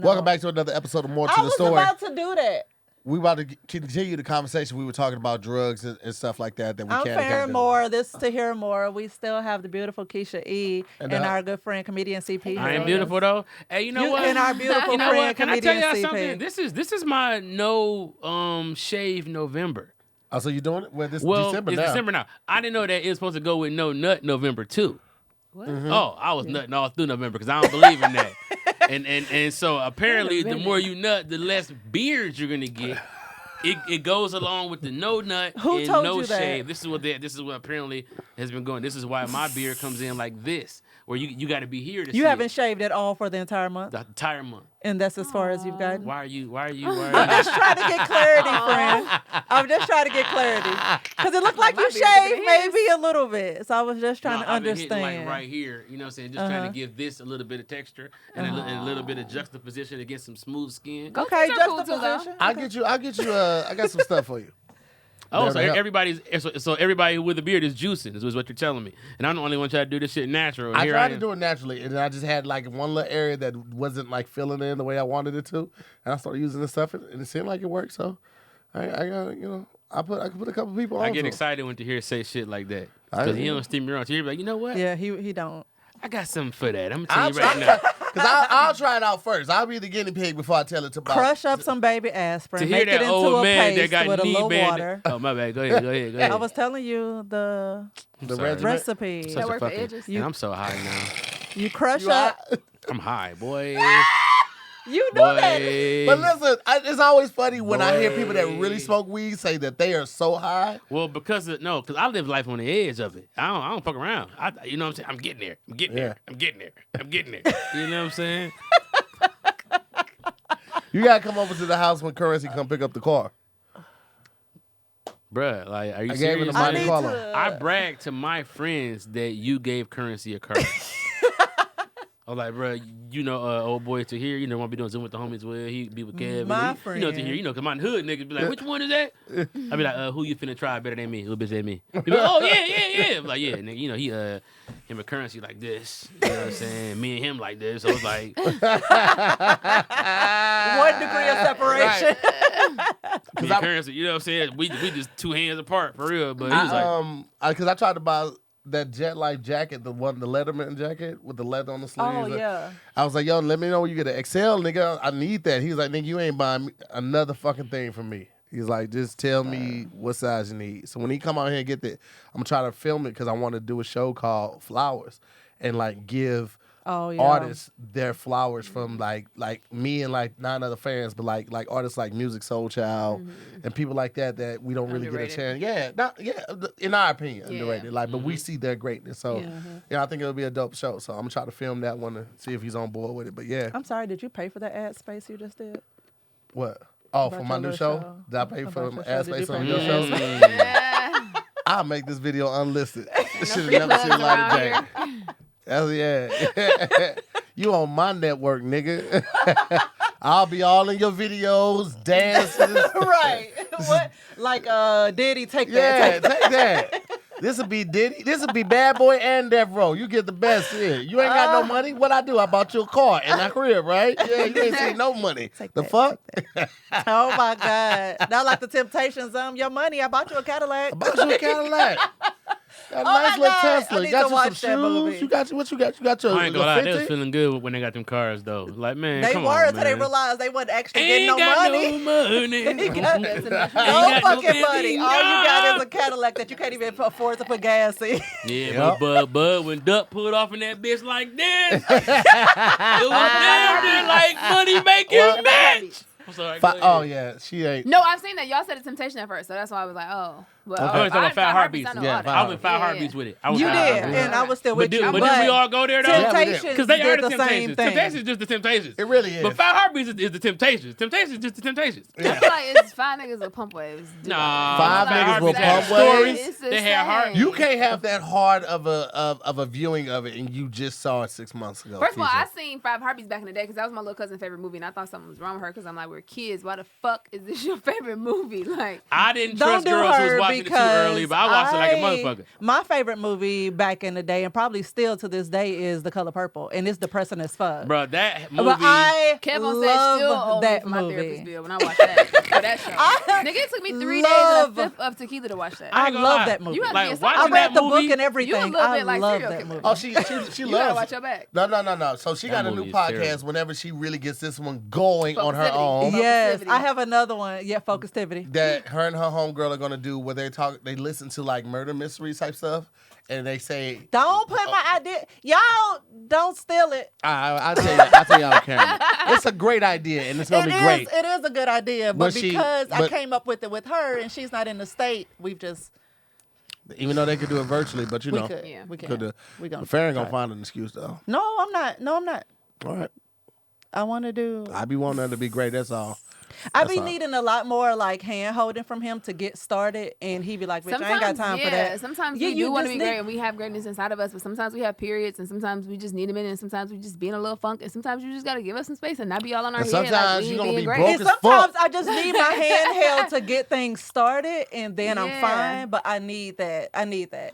Welcome back to another episode of More to the Story. I was about to do that. We about to continue the conversation. We were talking about drugs and stuff like that we can't. I'm hearing more. This to hear more. We still have the beautiful Keisha E. and our good friend comedian CP. I am beautiful though. Hey, you know what? And our beautiful you know friend what? Can I comedian tell y'all CP. something? This is my no shave November. Oh, so you're doing it? Well, December it's now. December now. I didn't know that it was supposed to go with no nut November too. What? Mm-hmm. Oh, I was nutting all through November because I don't believe in that. and so apparently the more you nut, the less beards you're gonna get. It goes along with the no nut and no shave. This is what apparently has been going. This is why my beard comes in like this, where you got to be here to see. You haven't shaved at all for the entire month. The entire month. And that's as far as you've gotten. Why are you? I'm just trying to get clarity, friend. I'm just trying to get clarity because it looked like you shaved maybe a little bit. So I was just trying to understand. I've been hitting, like right here, you know what I'm saying? Just trying to give this a little bit of texture and a little bit of juxtaposition against some smooth skin. Okay, juxtaposition. I'll get you. I got some stuff for you. Oh, so everybody with a beard is juicing, is what you're telling me. And I'm the only one trying to do this shit natural. I tried to do it naturally, and I just had like one little area that wasn't like filling in the way I wanted it to, and I started using this stuff, and it seemed like it worked. So I got, I can put a couple people on. I get excited when to hear say shit like that because he don't steam me wrong. So you're like, you know what? Yeah, he don't. I got something for that. I'm gonna tell you right now. Because I'll try it out first. I'll be the guinea pig before I tell it to Bob. Crush up some baby aspirin. To hear make that it into old a man that paste got with a knee little band. water. Oh my bad. Go ahead. I was telling you the recipe. That worked for edges. I'm so high now. You crush up. I'm high, boy. You knew that. But listen, it's always funny when I hear people that really smoke weed say that they are so high. Well, because I live life on the edge of it. I don't fuck around. You know what I'm saying? I'm getting there. I'm getting there. You know what I'm saying? You gotta come over to the house when Currency come pick up the car. Bruh, like, are you I serious? gave him the money caller. I bragged to my friends that you gave Currency a car. I was like, bro, old boy to here, want to be doing Zoom with the homies with. He be with Kev. My friend. To here, because my hood niggas be like, which one is that? I be like, who you finna try better than me? Who bitch than me? He be like, oh, yeah. I'm like, yeah, nigga, he, him and Currency like this. You know what I'm saying? Me and him like this. So it's like. 1 degree of separation. Me and Currency, you know what I'm saying? We just 2 hands apart, for real. But he was because I tried to buy that Jet Life jacket, the Letterman jacket with the leather on the sleeves. Oh, yeah. I was like, yo, let me know when you get an XL, nigga. I need that. He was like, nigga, you ain't buying another fucking thing from me. He's like, just tell me what size you need. So when he come out here and get that, I'm trying to film it because I want to do a show called Flowers and like give artists their flowers from like me and like 9 other fans, but like artists like Music Soul Child and people like that we don't really Underrated. get a chance. In our opinion, underrated. Like, but we see their greatness. So I think it'll be a dope show. So I'm gonna try to film that one and see if he's on board with it. But yeah. I'm sorry, did you pay for that ad space you just did? What? Oh, for my new show? Did I pay for my ad space on your show? Yeah. I'll make this video unlisted. Should have never seen the light of day. Yeah. You on my network, nigga. I'll be all in your videos, dances. Right. What? Like Diddy, take that. Yeah, take that. This'll be Diddy. This'll be Bad Boy and Death Row. You get the best here. You ain't got no money. What I do? I bought you a car in my crib, right? Yeah, you ain't seen no money. The fuck? Oh my God. Not like the Temptations. Your money. I bought you a Cadillac. I bought you a Cadillac. Got a nice little Tesla. You got you some shoes. You got what you got? You got your. I ain't gonna lie, they was feeling good when they got them cars though. Like, man, they come were on, until they realized they wasn't actually getting no money. No fucking money. All you got is a Cadillac that you can't even afford to put gas in. Yeah, but when Duck pulled off in that bitch like this, it was damn near like money making bitch. I'm sorry, oh yeah, she ain't. No, I've seen that. Y'all said a Temptation at first, so that's why I was like, oh. But I was talking about Five Heartbeats. I went 5 Heartbeats with it. You did, and I was still with you. But did we all go there though? Temptations, because they are the Temptations. Temptations is just the Temptations. It really is. But 5 Heartbeats is the Temptations. Temptations is just the Temptations. I feel like it's 5 niggas with pump waves. Nah, 5 niggas with pump waves. They had heart. You can't have that hard of a viewing of it, and you just saw it 6 months ago. First of all, I seen 5 Heartbeats back in the day because that was my little cousin's favorite movie, and I thought something was wrong with her because I'm like, we're kids. Why the fuck is this your favorite movie? Like, I didn't trust girls who was watching watching it too early, but I watched it like a motherfucker. My favorite movie back in the day, and probably still to this day, is The Color Purple, and it's depressing as fuck. Bro, that movie. But I Kev on set still love owed me that for my movie. therapist bill when I watched that. For that show. Nigga, it took me 3 days and a fifth of tequila to watch that. I ain't gonna love lie. that movie. You have Like, to be watching I read that the movie, book and everything. You a little I bit like love serial that killer. movie. Oh, she You loves gotta it. watch your back. No. So she That got a new movie is podcast terrible. whenever she really gets this one going on her Focusivity. own. Yes, Focusivity. I have another one. Yeah, Focusivity. That her and her homegirl are gonna do where they listen to like murder mystery type stuff, and they say, Don't put my idea. Y'all don't steal it. I'll tell you on camera. It's a great idea, and it's gonna be great. It is a good idea, but But because I but- came up with it with her and she's not in the state, we've just Even though they could do it virtually, but you we know, could. Yeah. We can. could do. We gonna But Farron gonna try. find an excuse though. No, I'm not. No, I'm not. All right, I want to do. I be wanting that to be great. That's all. I That's be all. needing a lot more like hand holding from him to get started, and he be like, "Bitch, I ain't got time for that." Sometimes Yeah, we you do want to just be need- great, and we have greatness inside of us. But sometimes we have periods, and sometimes we just need a minute, and sometimes we just be in a little funk, and sometimes you just gotta give us some space and not be all on our And head. Like, sometimes we you ain't gonna being be great. broke And as sometimes fuck. I just need my hand held to get things started, and then I'm Yeah. fine. But I need that.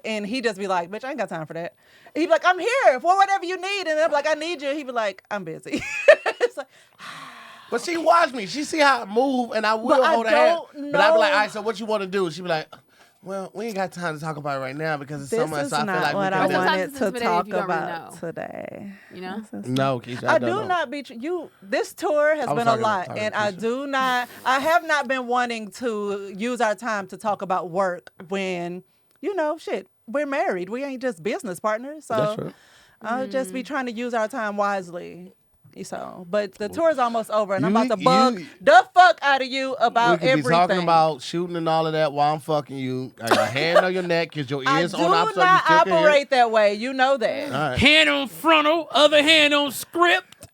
And he just be like, "Bitch, I ain't got time for that." He be like, "I'm here for whatever you need," and I'm like, "I need you." He be like, "I'm busy." It's like, But she watch me. She see how I move, and I will But I hold her hand. don't But I be like, know. all right, so what you want to do? She be like, well, we ain't got time to talk about it right now because it's this so much. is So I feel not like what we I can Sometimes wanted it's to intimidating if talk you don't really about know. today. You know? No, Keisha, I don't do know. not be. You. This tour has I was been a talking lot, to and Keisha. I do not. I have not been wanting to use our time to talk about work when, shit. We're married. We ain't just business partners. So That's true. I'll just be trying to use our time wisely. So, but the tour is almost over, and I'm You- about to bug you- the fuck out of you We about could everything. be talking about shooting and all of that while I'm fucking you. I got a hand on your neck because your I ears do on opposite. not You still can hear it. operate that way. You know that. All right. Hand on frontal, other hand on script.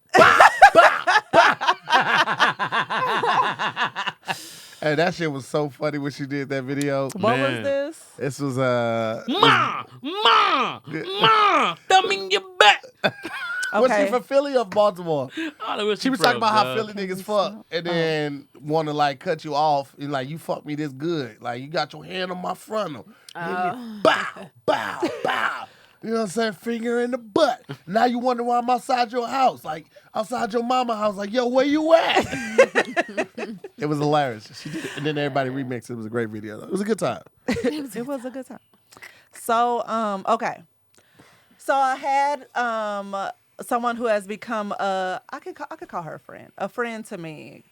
Hey, that shit was so funny when she did that video. What was Man. this? This was Ma, thumb in your back. Was she Okay. from Philly or Baltimore? She was talking about how Philly niggas fuck and then want to like cut you off and like you fuck me this good. Like you got your hand on my frontal. Bow, bow, bow. You know what I'm saying? Finger in the butt. Now you wonder why I'm outside your house. Like outside your mama house. Like, yo, where you at? It was hilarious. She did it. And then everybody remixed it. It was a great video. It was a good time. It was a good time. So, okay. So I had someone who has become I could call her a friend to me.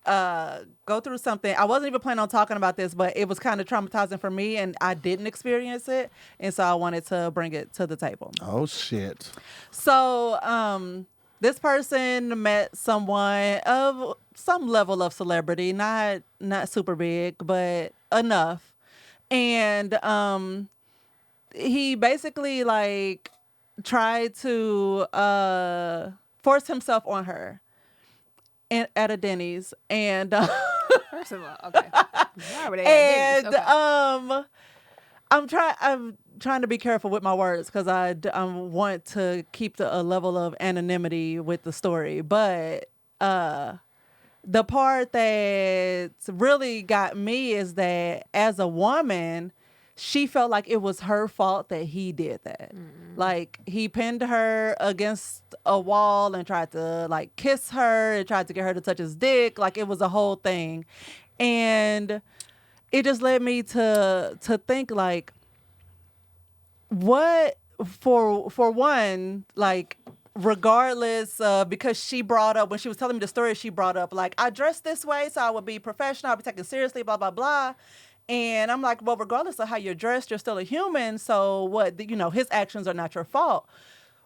Go through something. I wasn't even planning on talking about this, but it was kind of traumatizing for me, and I didn't experience it, and so I wanted to bring it to the table. Oh shit. So, this person met someone of some level of celebrity, not super big, but enough. And he basically like tried to force himself on her at a Denny's, and First of all, okay. Why were they at Denny's? and Okay. I'm trying to be careful with my words because I want to keep a level of anonymity with the story. But the part that really got me is that as a woman, she felt like it was her fault that he did that. Like he pinned her against a wall and tried to like kiss her and tried to get her to touch his dick. Like it was a whole thing. And it just led me to think like, what for one, like regardless, because she brought up, when she was telling me the story, she brought up like, I dress this way so I would be professional, I'll be taken seriously, blah, blah, blah. And I'm like, well, regardless of how you're dressed, you're still a human. So what, his actions are not your fault.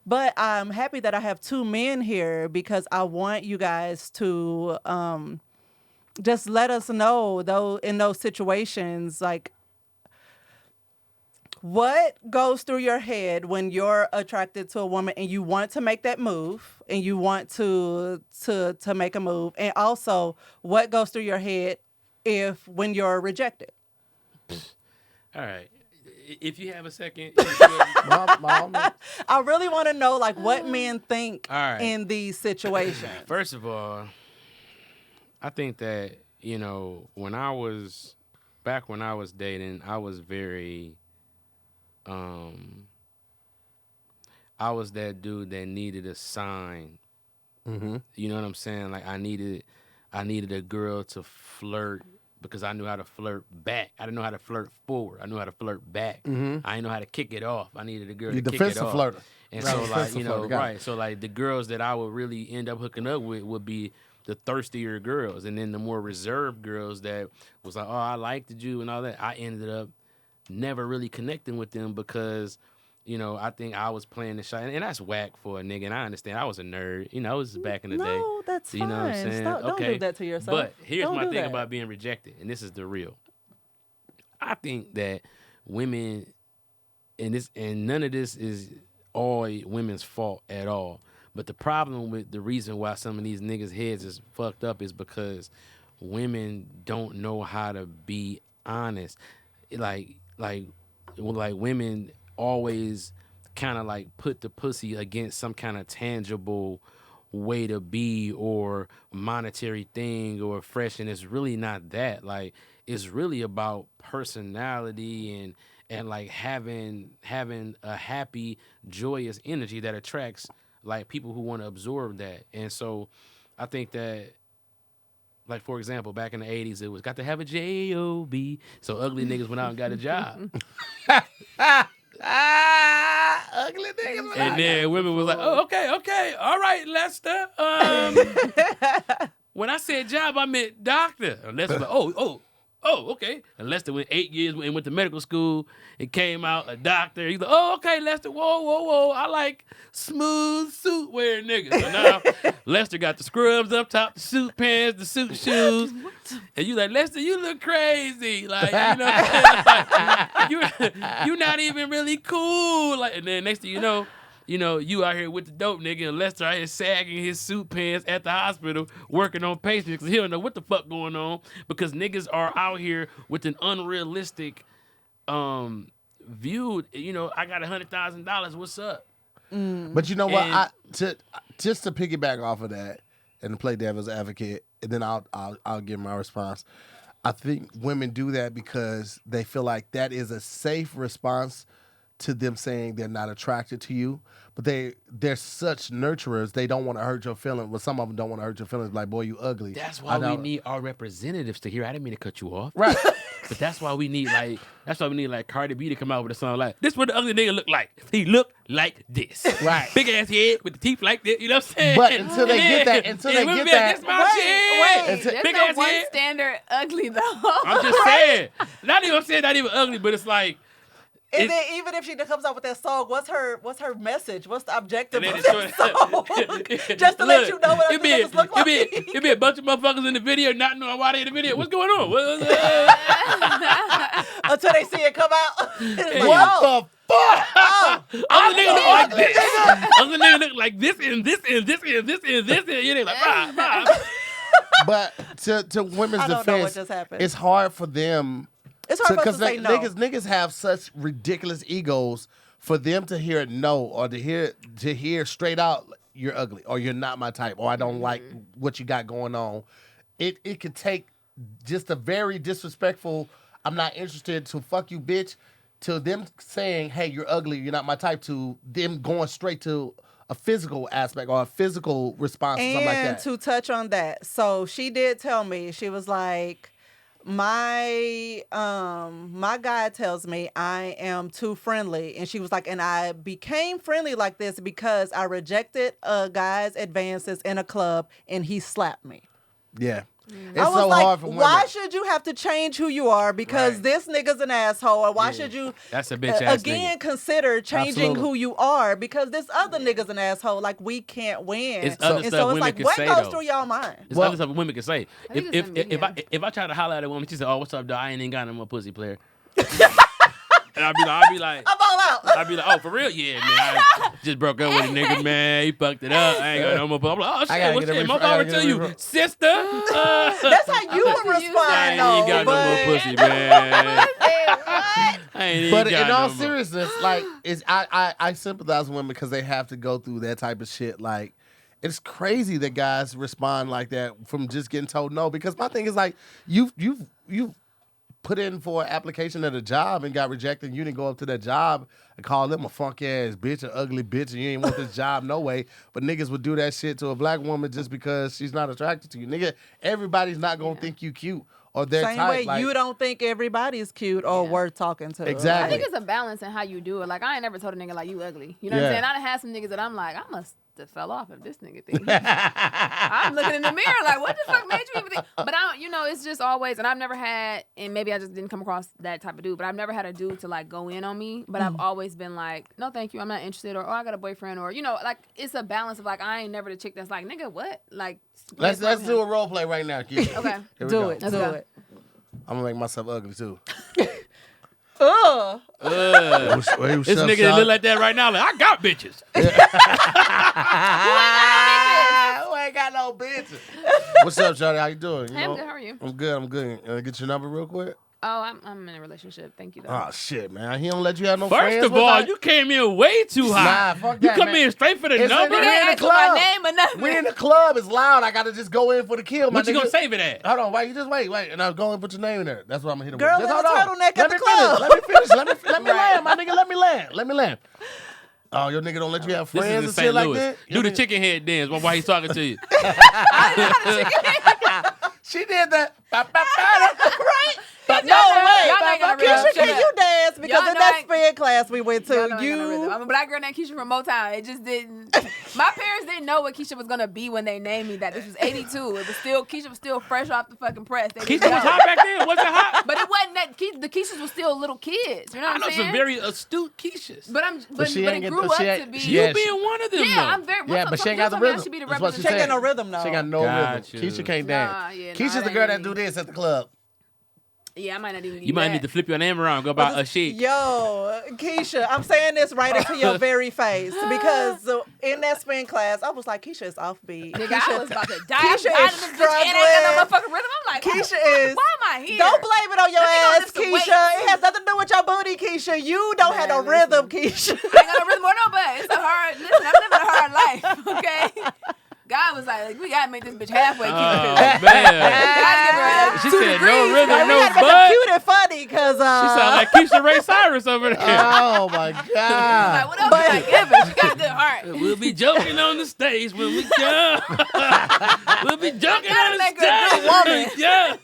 But I'm happy that I have two men here because I want you guys to just let us know, though, in those situations, like, what goes through your head when you're attracted to a woman and you want to make that move and you want to make a move? And also, what goes through your head when you're rejected? All right. If you have a second. I really want to know, like, what men think All right. in these situations. First of all, I think that, when I was back when I was dating, I was very, I was that dude that needed a sign. Mm-hmm. You know what I'm saying? Like I needed a girl to flirt because I knew how to flirt back. I didn't know how to flirt forward. I knew how to flirt back. Mm-hmm. I didn't know how to kick it off. I needed a girl You're to kick it defensive off. flirter. And Right, so like, defensive you know, flirter, got right. it. So like the girls that I would really end up hooking up with would be the thirstier girls. And then the more reserved girls that was like, oh, I liked you and all that, I ended up never really connecting with them because, you know, I think I was playing the shot. And that's whack for a nigga. And I understand. I was a nerd. You know, it was back in the day. No, that's So you know what I'm fine. saying? Stop, don't do that to yourself. But here's Don't my do thing that. about being rejected, and this is the real. I think that women, and none of this is all women's fault at all. But the problem with the reason why some of these niggas' heads is fucked up is because women don't know how to be honest. Like women always kind of like put the pussy against some kind of tangible way to be or monetary thing or fresh, and it's really not that. Like it's really about personality and like having a happy, joyous energy that attracts like people who want to absorb that. And so I think that, like, for example, back in the 80s, it was got to have a J-O-B. So ugly niggas went out and got a job. Ugly niggas. And then women was like, oh, okay, all right, Lester. When I said job, I meant doctor. And Lester was like, oh, okay. And Lester went 8 years and went to medical school and came out a doctor. He's like, oh, okay, Lester, whoa. I like smooth suit wearing niggas. So now Lester got the scrubs up top, the suit pants, the suit shoes. And you like, Lester, you look crazy. Like, you know what I'm saying? Like, you're not even really cool. Like, and then next thing you know, you out here with the dope nigga and Lester out here sagging his suit pants at the hospital working on patients because he don't know what the fuck going on because niggas are out here with an unrealistic view. You know, I got $100,000. What's up? But you know what? Just to piggyback off of that and play devil's advocate, and then I'll give my response. I think women do that because they feel like that is a safe response to them saying they're not attracted to you, but they're such nurturers. They don't want to hurt your feelings. Well, some of them don't want to hurt your feelings. Like, boy, you ugly. That's why we need our representatives to hear. I didn't mean to cut you off. Right. But that's why we need like Cardi B to come out with a song like, this what the ugly nigga look like. He look like this. Right. Big ass head with the teeth like this. You know what I'm saying? But until they get that, that's my shit. There's Big no ass one head. standard ugly though. I'm just saying. Not even ugly, but it's like. And then even if she comes out with that song, what's her message? What's the objective And of then that song? Just to let you know what ugly niggas look like. It be a bunch of motherfuckers in the video not knowing why they in the video. What's going on? Until they see it come out. It's What the fuck? Other niggas look like this. Other niggas look like this and this and this and this and this and you know, like blah. But to women's I don't know what defense, just happened. it's hard for them. It's hard for us to say no. Niggas have such ridiculous egos for them to hear no or to hear straight out you're ugly or you're not my type or I don't like what you got going on. It could take just a very disrespectful I'm not interested to fuck you bitch to them saying hey you're ugly you're not my type to them going straight to a physical aspect or a physical response or something like that. And to touch on that, so she did tell me, she was like, my guy tells me I am too friendly, and she was like, and I became friendly like this because I rejected a guy's advances in a club and he slapped me. Yeah. It's I was so like, hard for women. why should you have to change who you are because Right. this nigga's an asshole? Or why should you That's a bitch ass again nigga. consider changing Absolutely. who you are because this other nigga's an asshole? Like, we can't win. It's other and stuff so it's women like, can what say, goes though. through y'all mind? It's Well- other stuff women can say. I think it's the If I try to holler at a woman, she said, "Oh, what's up, dog? I ain't even got no more pussy player." And I'll be like, I'm all out. "Oh, for real? Yeah, man. I just broke up with a nigga, man. He fucked it up. I ain't got no more pussy." I'm like, "Oh I shit, gotta what get a shit? ref- My I gotta mama get tell a you, ref- sister." That's how you would you respond, I ain't though. even got no but- more pussy, man. I ain't even But got in no all more. seriousness, like I sympathize with women because they have to go through that type of shit. Like it's crazy that guys respond like that from just getting told no. Because my thing is like you've put in for an application at a job and got rejected, and you didn't go up to that job and call them a funky ass bitch, an ugly bitch, and you ain't want this job no way. But niggas would do that shit to a black woman just because she's not attracted to you. Nigga, everybody's not gonna think you cute or their Same type. way Like, you don't think everybody's cute or worth talking to. Exactly. I think it's a balance in how you do it. Like, I ain't never told a nigga, like, you ugly. You know what I'm saying? I done had some niggas that I'm like, I must have fell off if this nigga think I'm looking in the mirror like, what the fuck made you even think? But I don't, you know, it's just always, and I've never had, and maybe I just didn't come across that type of dude, but I've never had a dude to, like, go in on me. But I've always been like, no, thank you, I'm not interested, or, oh, I got a boyfriend, or, you know, like, it's a balance of, like, I ain't never the chick that's like, nigga, what? Like, let's do a role play right now, Keisha. Okay. Here we Do go. it. Let's Do go. it. I'm gonna make myself ugly too. Ugh. This nigga that look like that right now, like, I got bitches. Who ain't got no bitches? What's up, Shawty? How you doing? You Hey, I'm know? good. How are you? I'm good. I'm good. Get your number real quick. Oh, I'm in a relationship. Thank you, though. Oh shit, man. He don't let you have no First friends. of all, you came in way too high. Nah, fuck You that, come man. in straight for the It's number. in Nigga the- ain't in asked the for my club. name or nothing. We in the club. It's loud. I gotta just go in for the kill. What you gonna save it at? Hold on, wait. You just wait, and I'll go and put your name in there. That's what I'm gonna hit him Girl with. in Just a hold on. turtleneck at Let the me club. Finish. Let me finish. Let me land, my nigga. Let me land. Oh, your nigga don't let you have This friends is in and St. shit like Louis. that? Do the chicken head dance while he's talking to you. She did that. Right? No, Y'all wait. ain't got a rhythm. Keisha, Shut can up. you dance? Because Y'all in know that I- spin class we went Y'all to, know I ain't got no rhythm. I'm a black girl named Keisha from Motown. It just didn't. My parents didn't know what Keisha was gonna be when they named me that. This was '82. It was still Keisha was still fresh off the fucking press. They didn't Keisha was know. hot back then. Was it hot? But it wasn't that. The Keishas were still little kids. You know I what know I'm saying? some very astute Keishas. But she it ain't grew get- up she to ain't- be. she You Yeah, being one of them, Yeah, though. I'm very. Yeah, but she ain't got the I rhythm. should be the That's what she she ain't said. got no rhythm, though. She ain't got no Got rhythm. you. Keisha can't Nah, dance. yeah, nah, Keisha's that the girl ain't that me. do this at the club. Yeah, I might not even. You might need to flip your name around. Go about a shit. Yo, Keisha, I'm saying this right into your very face because in that spin class, I was like, Keisha is offbeat. Nigga, Keisha, I was about to die. Keisha I'm is this bitch and ain't got no motherfucking rhythm. I'm like, Keisha is. why am I here? Don't blame it on your Let me go ass, lift some Keisha. weights. It has nothing to do with your booty, Keisha. You don't have no Man, rhythm, Keisha. I ain't got no rhythm or no butt. It's a hard. Listen, I'm living a hard life. Okay. God was like, we gotta make this bitch halfway cute. Oh, Gotta give man. her She 2 said no degrees. rhythm, Like, we no gotta make them butt. cute and funny because She sound like Keisha Ray Cyrus over there. Oh my Like, god. what else can I give her? She got a good heart. We'll be joking on the stage when we come. We'll be joking gotta on the make her a good stage. woman. Yeah.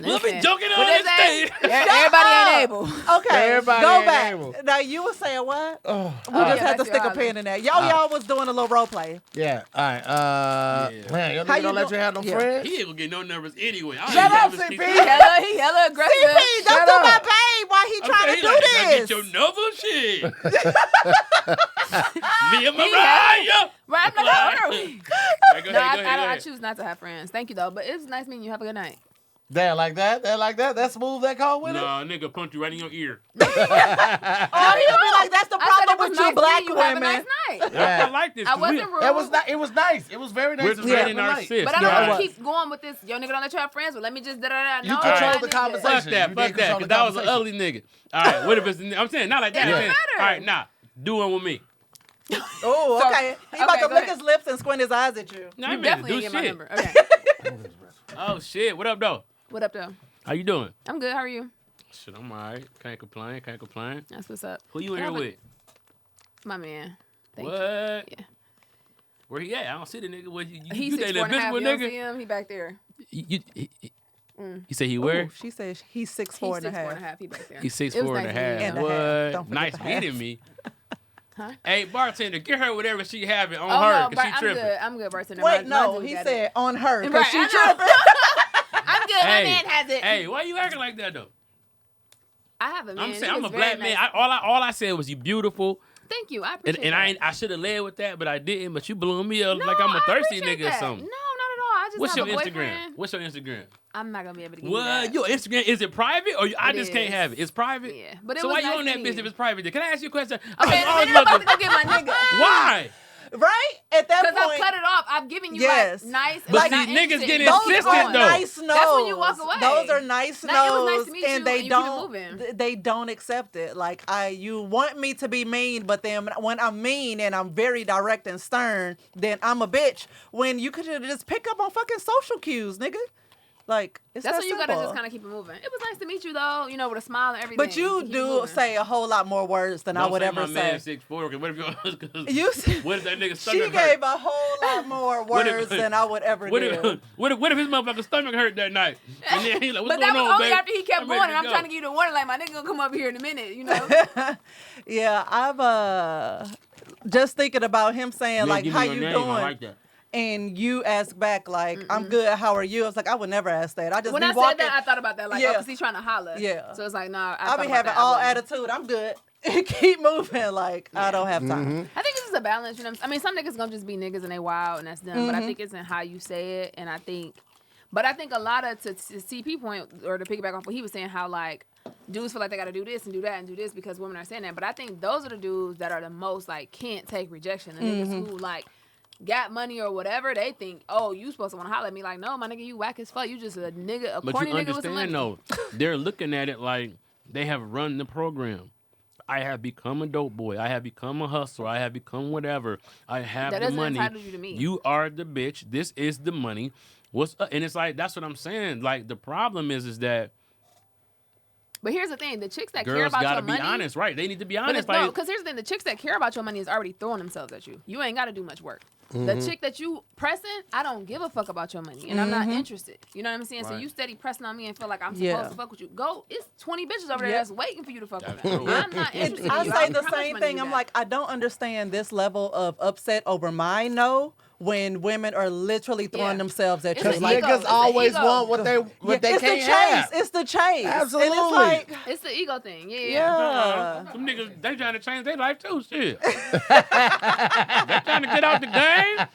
We'll be Listen, joking with on this the ass, stage. everybody ain't able. Okay, Everybody go ain't back. able. Now you were saying what? Oh, We just yeah, had to that's stick your a pin island. in there. Y'all was doing a little role play. yeah. All right. Yeah. Man, your How nigga you don't let do- you have no Yeah. friends. He ain't gonna get no numbers anyway. I don't Shut even up, know if CP. it's He Keisha. hella aggressive. CP, don't Shut do up. my babe while he trying Okay, to he do like, this. Get your number, shit. Me and Mariah. Right, I'm like, how early? Right, go No, ahead, go ahead. I choose not to have friends. Thank you though, but it was nice meeting you. Have a good night. Damn, like that? That smooth that call with it? No, nigga punch you right in your ear. Oh, he'll be like, that's the I said problem it was with you nice black meeting you. Have a women. nice night. Yeah. I like this. I wasn't rude. It was nice. It was very nice. We're to just spend letting the our night. sis. But I know. don't want Right. to keep going with this. Yo, nigga, don't let you have friends. But let me just da-da-da. You No, control I the didn't conversation. Fuck that. You Fuck didn't that. control Because the that was an conversation. ugly nigga. All right. What if it's? I'm saying not like that. It I'm don't saying, matter. all right, nah. Do one with me. Oh, So- okay. He about okay, to go lick ahead. his lips and squint his eyes at you. Nah, You man, definitely do didn't get my shit. number. Okay. Oh shit. What up, though? What up, though? How you doing? I'm good. How are you? Shit, I'm alright. Can't complain. That's what's up. Who you in here with? My man. Thank What? you. Yeah. Where he at? I don't see the nigga. What you He's dating 6'4" a and a half. visible You don't see nigga? him? He back there. You say he where? Ooh, she says he's 6'4" He's and a 6'4" half. and a half. He back there. He's It was 6'4" and a nice half. meeting And a you. half. What? Don't forget Nice the half. meeting me. Huh? Hey, bartender, get her whatever she having on Oh, her, no, because she I'm tripping. good. I'm good, bartender. Wait, My no, dude he got said it. on her because Right, she I know. tripping. I'm good. My man has it. Hey, why you acting like that though? I have a man. I'm saying He I'm a was black very man. nice. All I said was you beautiful, Thank you. I and, appreciate and that. I should have led with that, but I didn't. But you blew me up No, like I'm a I thirsty appreciate nigga or that. something. No, not at all. I just What's have your a Instagram? boyfriend. What's your Instagram? I'm not gonna be able to give you What? that. Your Instagram, is it private or I It just can't is. have it? It's private. Yeah, but it so was why you nice on that meeting bitch you. if it's private? Can I ask you a question? Okay, I was I'm about to about go get my nigga. Why? Right? At that Because point. I've cut it off. I've given you Yes. like nice. But like, see, not niggas interested. get Those insistent, are though. nice no's. That's when you walk away. Those are nice Now, it was no's, nice to meet and you, they and you keep it don't. moving. They don't accept it. Like you want me to be mean, but then when I'm mean and I'm very direct and stern, then I'm a bitch. When you could just pick up on fucking social cues, nigga. Like, it's That's that when you simple. gotta just kind of keep it moving. It was nice to meet you though, with a smile and everything. But you Keep do moving. say a whole lot more words than I would ever my say. man 6'4", because what if What if that nigga She stomach gave hurt? a whole lot more What if- words than I would ever What do. if his motherfucking stomach hurt that night? And then he's like, what's But that going was on, only babe? after he kept I'm going, ready and I'm to trying to go. give you the warning, like my nigga gonna come up here in a minute, Yeah, I've just thinking about him saying like, Give me "How your you name. doing?" I like that. And you ask back like, "I'm good. How are you?" I was like, I would never ask that. I just When be I walking. said that, I thought about that, like, Yeah. because he's trying to holler. Yeah. So it's like, nah. I be having all attitude. I'm good. Keep moving. Like I don't have time. I think it's just a balance, I mean, some niggas gonna just be niggas and they wild and that's them. But I think it's in how you say it, and I think a lot of to CP point or to piggyback off what he was saying, how like dudes feel like they gotta do this and do that and do this because women are saying that. But I think those are the dudes that are the most like can't take rejection. The niggas who like got money or whatever, they think, oh, you supposed to want to holler at me. Like, no, my nigga, you whack as fuck. You just a nigga, But corny you nigga with some money. understand, though, they're looking at it like they have run the program. I have become a dope boy. I have become a hustler. I have become whatever. I have That the doesn't money. entitle you to me. You are the bitch. This is the money. What's up? And it's like, that's what I'm saying. Like, the problem is that But here's the thing: the chicks that care girls about gotta your be money, honest, right? They need to be But honest. it's, no, Like, because here's the thing: the chicks that care about your money is already throwing themselves at you. You ain't got to do much work. The chick that you pressing, I don't give a fuck about your money, and I'm not interested. You know what I'm saying? So Right. you steady pressing on me and feel like I'm Yeah. supposed to fuck with you. Go, it's 20 bitches over there Yep. that's waiting for you to fuck with That's them. true. I'm not interested. I in you. say don't the care how much same money thing. you I'm got. like, I don't understand this level of upset over my no when women are literally throwing Yeah. themselves at It's you. Because the Like, ego. niggas It's the always ego. want what they it's can't the chase. have. It's the chase. Absolutely. And it's like, It's the ego thing. Yeah. yeah. some niggas, they trying to change their life too. Shit. They trying to get out the game.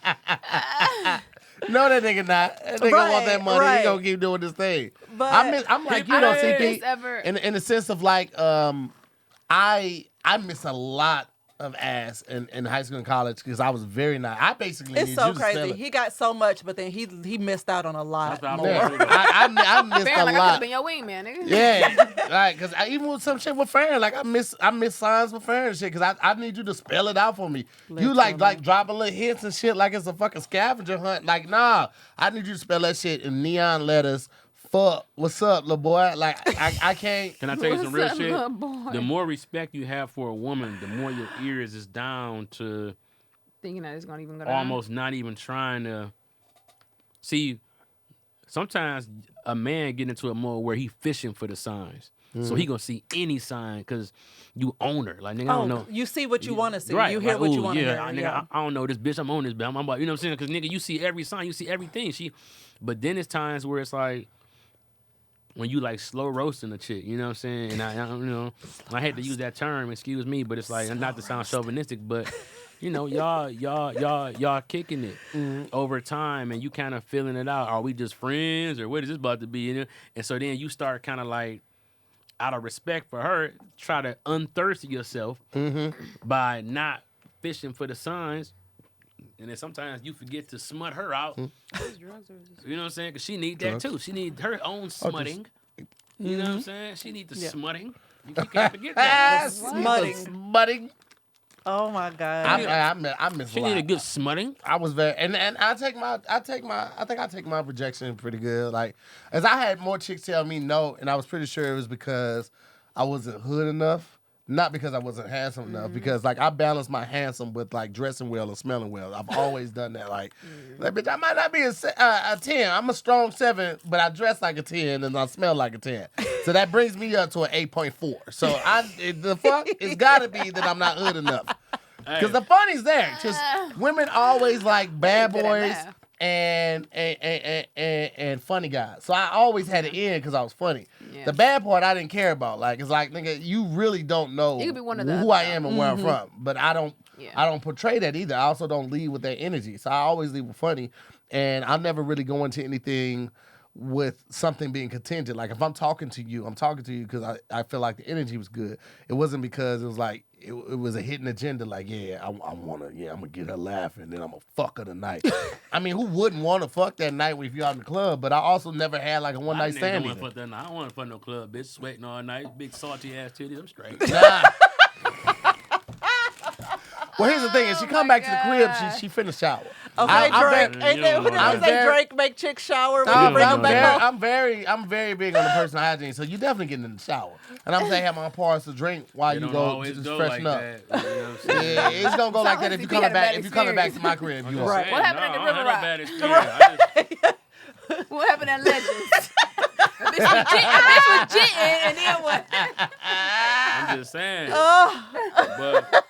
No, that nigga not. That nigga want that money. Right. He gonna keep doing this thing. But- I'm like, you I know, don't think CP, it's ever- in the sense of like, I miss a lot of ass in high school and college because I was very nice. I basically It's need so you to sell crazy. it. He got so much, but then he missed out on a lot That's what I'm more. saying. Yeah, I missed Fair, a like I could have lot. been your wingman, nigga. Yeah, like, cause even with some shit with Farron, like I miss signs with Farron and shit, cause I need you to spell it out for me. You like dropping little hints and shit like it's a fucking scavenger hunt. Like, nah, I need you to spell that shit in neon letters. Fuck, what's up, little boy? Like, I can't. Can I tell you some real What's up, shit? little boy? The more respect you have for a woman, the more your ears is down to Thinking that it's gonna even go down. almost not even trying to see. Sometimes a man get into a mode where he fishing for the signs, so he gonna see any sign because you own her. Like, nigga, I don't know. You see what you want to see. Right, You hear like, what you ooh, want to yeah, hear. nigga, Yeah. I don't know this bitch. I'm on this bitch. I'm about, you know what I'm saying? Because nigga, you see every sign, you see everything. But then it's times where it's like when you like slow roasting a chick. You know what I'm saying? And I hate to use that term. Excuse me, but it's like not to sound chauvinistic, but y'all kicking it over time, and you kind of feeling it out. Are we just friends, or what is this about to be? You know? And so then you start kind of like, out of respect for her, try to unthirst yourself by not fishing for the signs. And then sometimes you forget to smut her out. You know what I'm saying? Because she need that too. She need her own smutting. You know what I'm saying? She need the smutting. You can't forget that. Smutting. Oh my God. I miss She a lot. need a good smutting. I was very, and I think I take my rejection pretty good. Like, as I had more chicks tell me no, and I was pretty sure it was because I wasn't hood enough, not because I wasn't handsome enough. Because like I balance my handsome with like dressing well and smelling well. I've always done that. Like bitch, I might not be a 10. I'm a strong 7, but I dress like a 10 and I smell like a 10. So that brings me up to an 8.4. So the fuck it's got to be that I'm not hood enough. Because the funny's there. Just women always like bad Good at boys math. and funny guys. So I always had it in because I was funny. Yeah. The bad part I didn't care about. Like, it's like, nigga, you really don't know You could be one of the who other, I am and where I'm from. But I don't portray that either. I also don't lead with that energy. So I always lead with funny. And I never really go into anything with something being contingent. Like, if I'm talking to you because I feel like the energy was good. It wasn't because it was like, it was a hidden agenda. Like, I'm going to get her laughing, and then I'm going to fuck her tonight. I mean, who wouldn't want to fuck that night if you're out in the club? But I also never had like a one-night stand I either. don't want to fuck no club, bitch. Sweating all night, big salty ass titties. I'm straight. Nah. Well, here's the thing: if she come back to the crib, she finna shower. Okay, Drake. What did they say? Drake make chicks shower when you bring them back home. I'm very big on the personal hygiene, so you definitely getting in the shower. And I'm saying have my pour us a drink while you go just freshen up. That, you know what I'm saying? Yeah, it's gonna go like that if you coming back. If you coming back to my crib, you are. What happened at the River Rock? What happened at Legends? A bitch was jitting, and then what? I'm just saying. But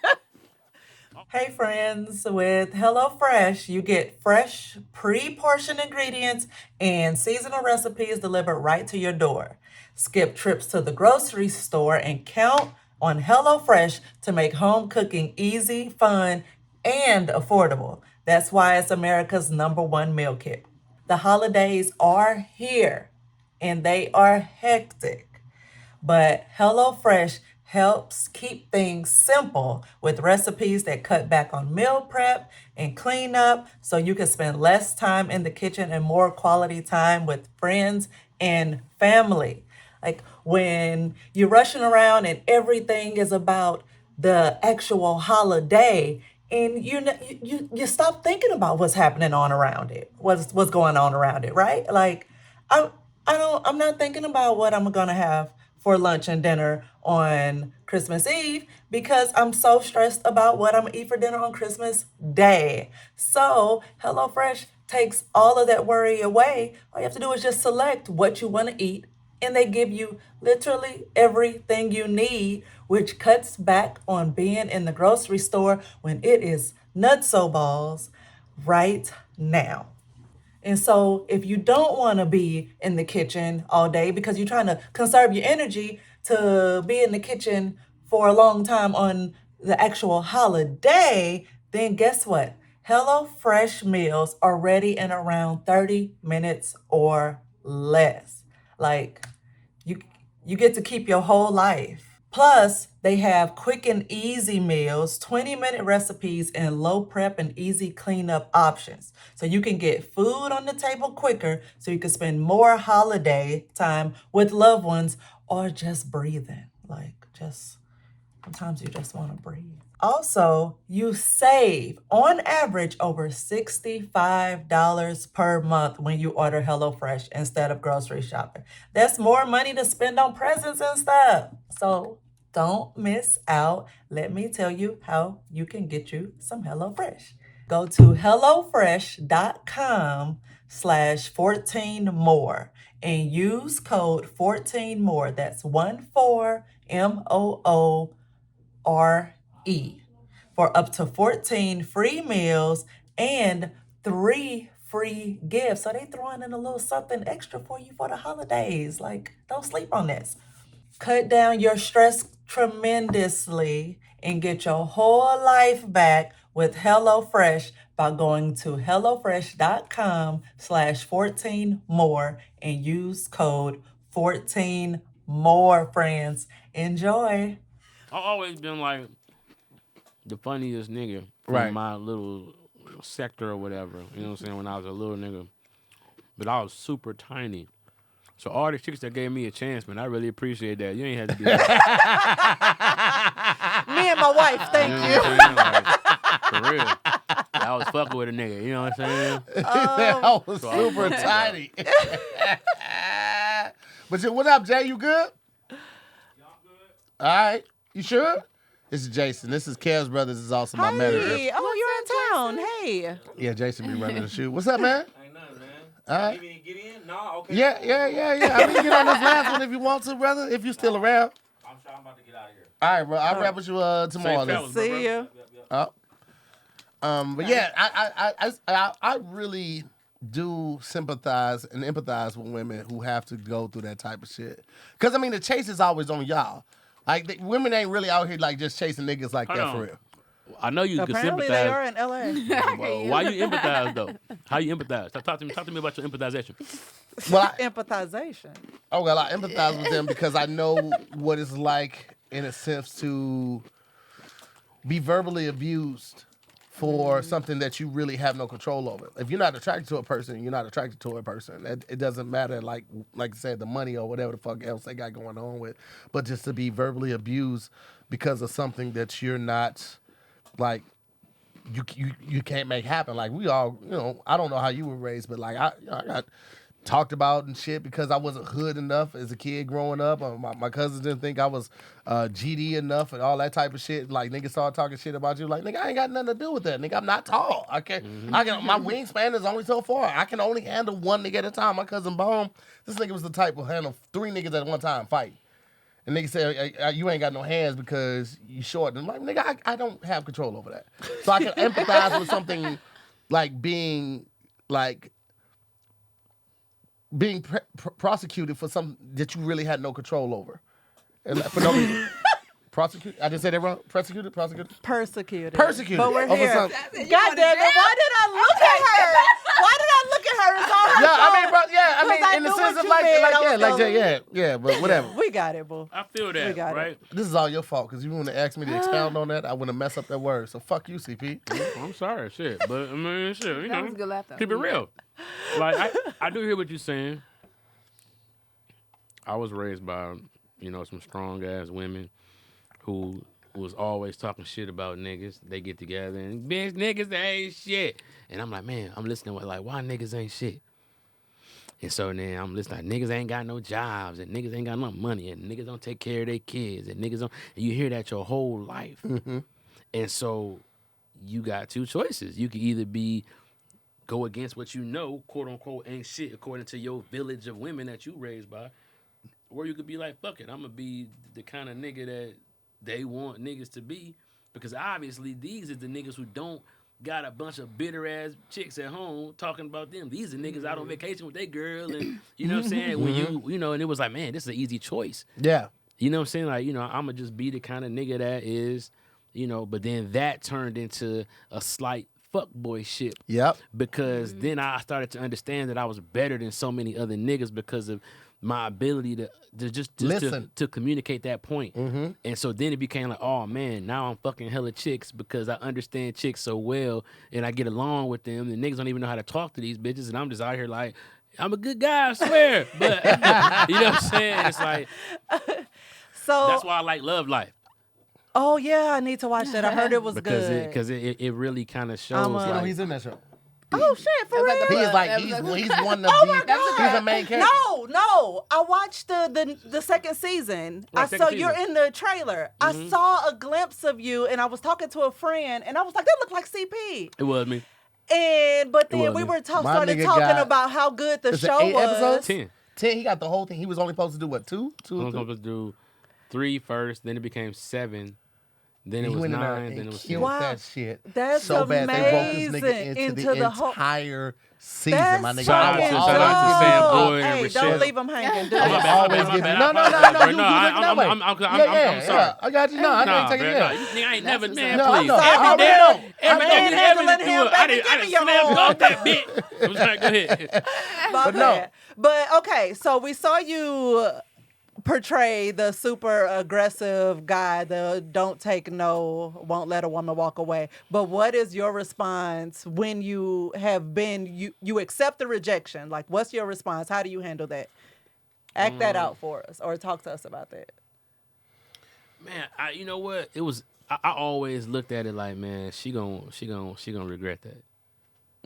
Hey friends, with HelloFresh, you get fresh, pre-portioned ingredients and seasonal recipes delivered right to your door. Skip trips to the grocery store and count on HelloFresh to make home cooking easy, fun, and affordable. That's why it's America's #1 meal kit. The holidays are here and they are hectic, but HelloFresh helps keep things simple with recipes that cut back on meal prep and cleanup so you can spend less time in the kitchen and more quality time with friends and family. Like when you're rushing around and everything is about the actual holiday and you stop thinking about what's happening on around it, what's going on around it, right? Like I'm not thinking about what I'm gonna have for lunch and dinner on Christmas Eve because I'm so stressed about what I'm gonna eat for dinner on Christmas Day. So HelloFresh takes all of that worry away. All you have to do is just select what you want to eat and they give you literally everything you need, which cuts back on being in the grocery store when it is nutso balls right now. And so if you don't want to be in the kitchen all day because you're trying to conserve your energy to be in the kitchen for a long time on the actual holiday, then guess what? HelloFresh meals are ready in around 30 minutes or less. Like you get to keep your whole life. Plus, they have quick and easy meals, 20-minute recipes, and low prep and easy cleanup options. So you can get food on the table quicker so you can spend more holiday time with loved ones or just breathing. Sometimes you just want to breathe. Also, you save on average over $65 per month when you order HelloFresh instead of grocery shopping. That's more money to spend on presents and stuff. So don't miss out. Let me tell you how you can get you some HelloFresh. Go to HelloFresh.com/14more and use code 14more. That's 14MOORE for up to 14 free meals and 3 free gifts. So they throwing in a little something extra for you for the holidays. Like, don't sleep on this. Cut down your stress tremendously and get your whole life back with HelloFresh by going to HelloFresh.com/14more and use code 14more, friends. Enjoy. I've always been like the funniest nigga from my little sector or whatever. You know what I'm saying? When I was a little nigga. But I was super tiny. So all the chicks that gave me a chance, man, I really appreciate that. You ain't had to be that. Me and my wife, thank you. For real. I was fucking with a nigga, you know what I'm saying? I was super tiny. But what up, Jay? You good? All right. You sure? This is Jason. This is Kev's brother. This is also my manager. Oh, you're in town. Hey. Yeah, Jason be running the shoe. What's up, man? Ain't nothing, man. All right. You mean to get in? No, okay. Yeah. I mean, get on this last one if you want to, brother. If you still around. I'm sure I'm about to get out of here. All right, bro. I'll rap with you tomorrow. Fellas, See you. But yeah, I really do sympathize and empathize with women who have to go through that type of shit. Because, I mean, the chase is always on y'all. Like, women ain't really out here, like, just chasing niggas like that for real. I know you Apparently can sympathize. they are in LA. Well, why you empathize, though? How you empathize? Talk to me about your empathization. Well, Empathization. I empathize with them because I know what it's like, in a sense, to be verbally abused for something that you really have no control over. If you're not attracted to a person, you're not attracted to a person. It doesn't matter, like I said, the money or whatever the fuck else they got going on with. But just to be verbally abused because of something that you're not, like, you can't make happen. Like we all, I don't know how you were raised, but like I got talked about and shit because I wasn't hood enough as a kid growing up. My cousins didn't think I was GD enough and all that type of shit. Like niggas started talking shit about you. Like nigga, I ain't got nothing to do with that. Nigga, I'm not tall. I can my wingspan is only so far. I can only handle one nigga at a time. My cousin Bone, this nigga was the type who handle 3 niggas at one time fight. And niggas say, you ain't got no hands because you short. And I'm like, nigga, I don't have control over that. So I can empathize with something like being prosecuted for something that you really had no control over. And for no reason. Prosecuted? I just said that wrong? Persecuted? Persecuted. But we're over here. God something. damn it, why did I look at her? Why did I look at her? It's all her fault. In the sense of but whatever. We got it, boo. I feel that, right? This is all your fault, because you want to ask me to expound on that, I want to mess up that word. So fuck you, CP. I'm sorry, shit. But, I mean, shit, you That know. was a good laugh, though. Keep it real. Like, I do hear what you're saying. I was raised by, some strong-ass women who was always talking shit about niggas. They get together and, bitch, niggas ain't shit. And I'm like, man, I'm listening with like, why niggas ain't shit? And so then I'm listening, like, niggas ain't got no jobs and niggas ain't got no money and niggas don't take care of their kids and niggas don't, and you hear that your whole life. Mm-hmm. And so you got 2 choices. You can either go against what you know, quote unquote, ain't shit according to your village of women that you raised by, or you could be like, fuck it, I'm gonna be the kind of nigga that they want niggas to be, because obviously these are the niggas who don't got a bunch of bitter ass chicks at home talking about them. These are niggas out on vacation with their girl, and you know what I'm saying? When and it was like, man, this is an easy choice. Yeah. You know what I'm saying? Like, I'ma just be the kind of nigga that is, but then that turned into a slight fuckboy shit. Yep. Because then I started to understand that I was better than so many other niggas because of my ability to just to communicate that point. Mm-hmm. And so then it became like, oh man, now I'm fucking hella chicks because I understand chicks so well and I get along with them. And niggas don't even know how to talk to these bitches, and I'm just out here like, I'm a good guy, I swear. But you know what I'm saying? It's like, so that's why I like Love Life. Oh yeah, I need to watch that. I heard it was good. Because it really kind of shows. He's in that show. Oh shit, for real? He's like he's one of he's a main character. No. I watched the second season. You're in the trailer. Mm-hmm. I saw a glimpse of you, and I was talking to a friend, and I was like, that looked like CP. It was me. But then we were started talking about how good the show was. 10. He got the whole thing. He was only supposed to do what, 2? He was supposed to do 3 first, then it became 7. Then it was 9. Then it was 10. Wow. That shit. That's so amazing. bad. They wrote this nigga into the entire season, that's my nigga. Shout out to Fanboy and Rochelle. Don't leave him hanging. No. I'm sorry. I got you. No, I didn't take it there. I ain't never, man, no, please. Every day you ever do, I didn't slam off that bitch. I'm sorry, go ahead. But okay, so we saw you portray the super aggressive guy, the don't take no, won't let a woman walk away. But what is your response when you have been, you accept the rejection? Like, what's your response? How do you handle that? Act that out for us, or talk to us about that. Man, you know what? It was, I always looked at it like, man, she gonna regret that.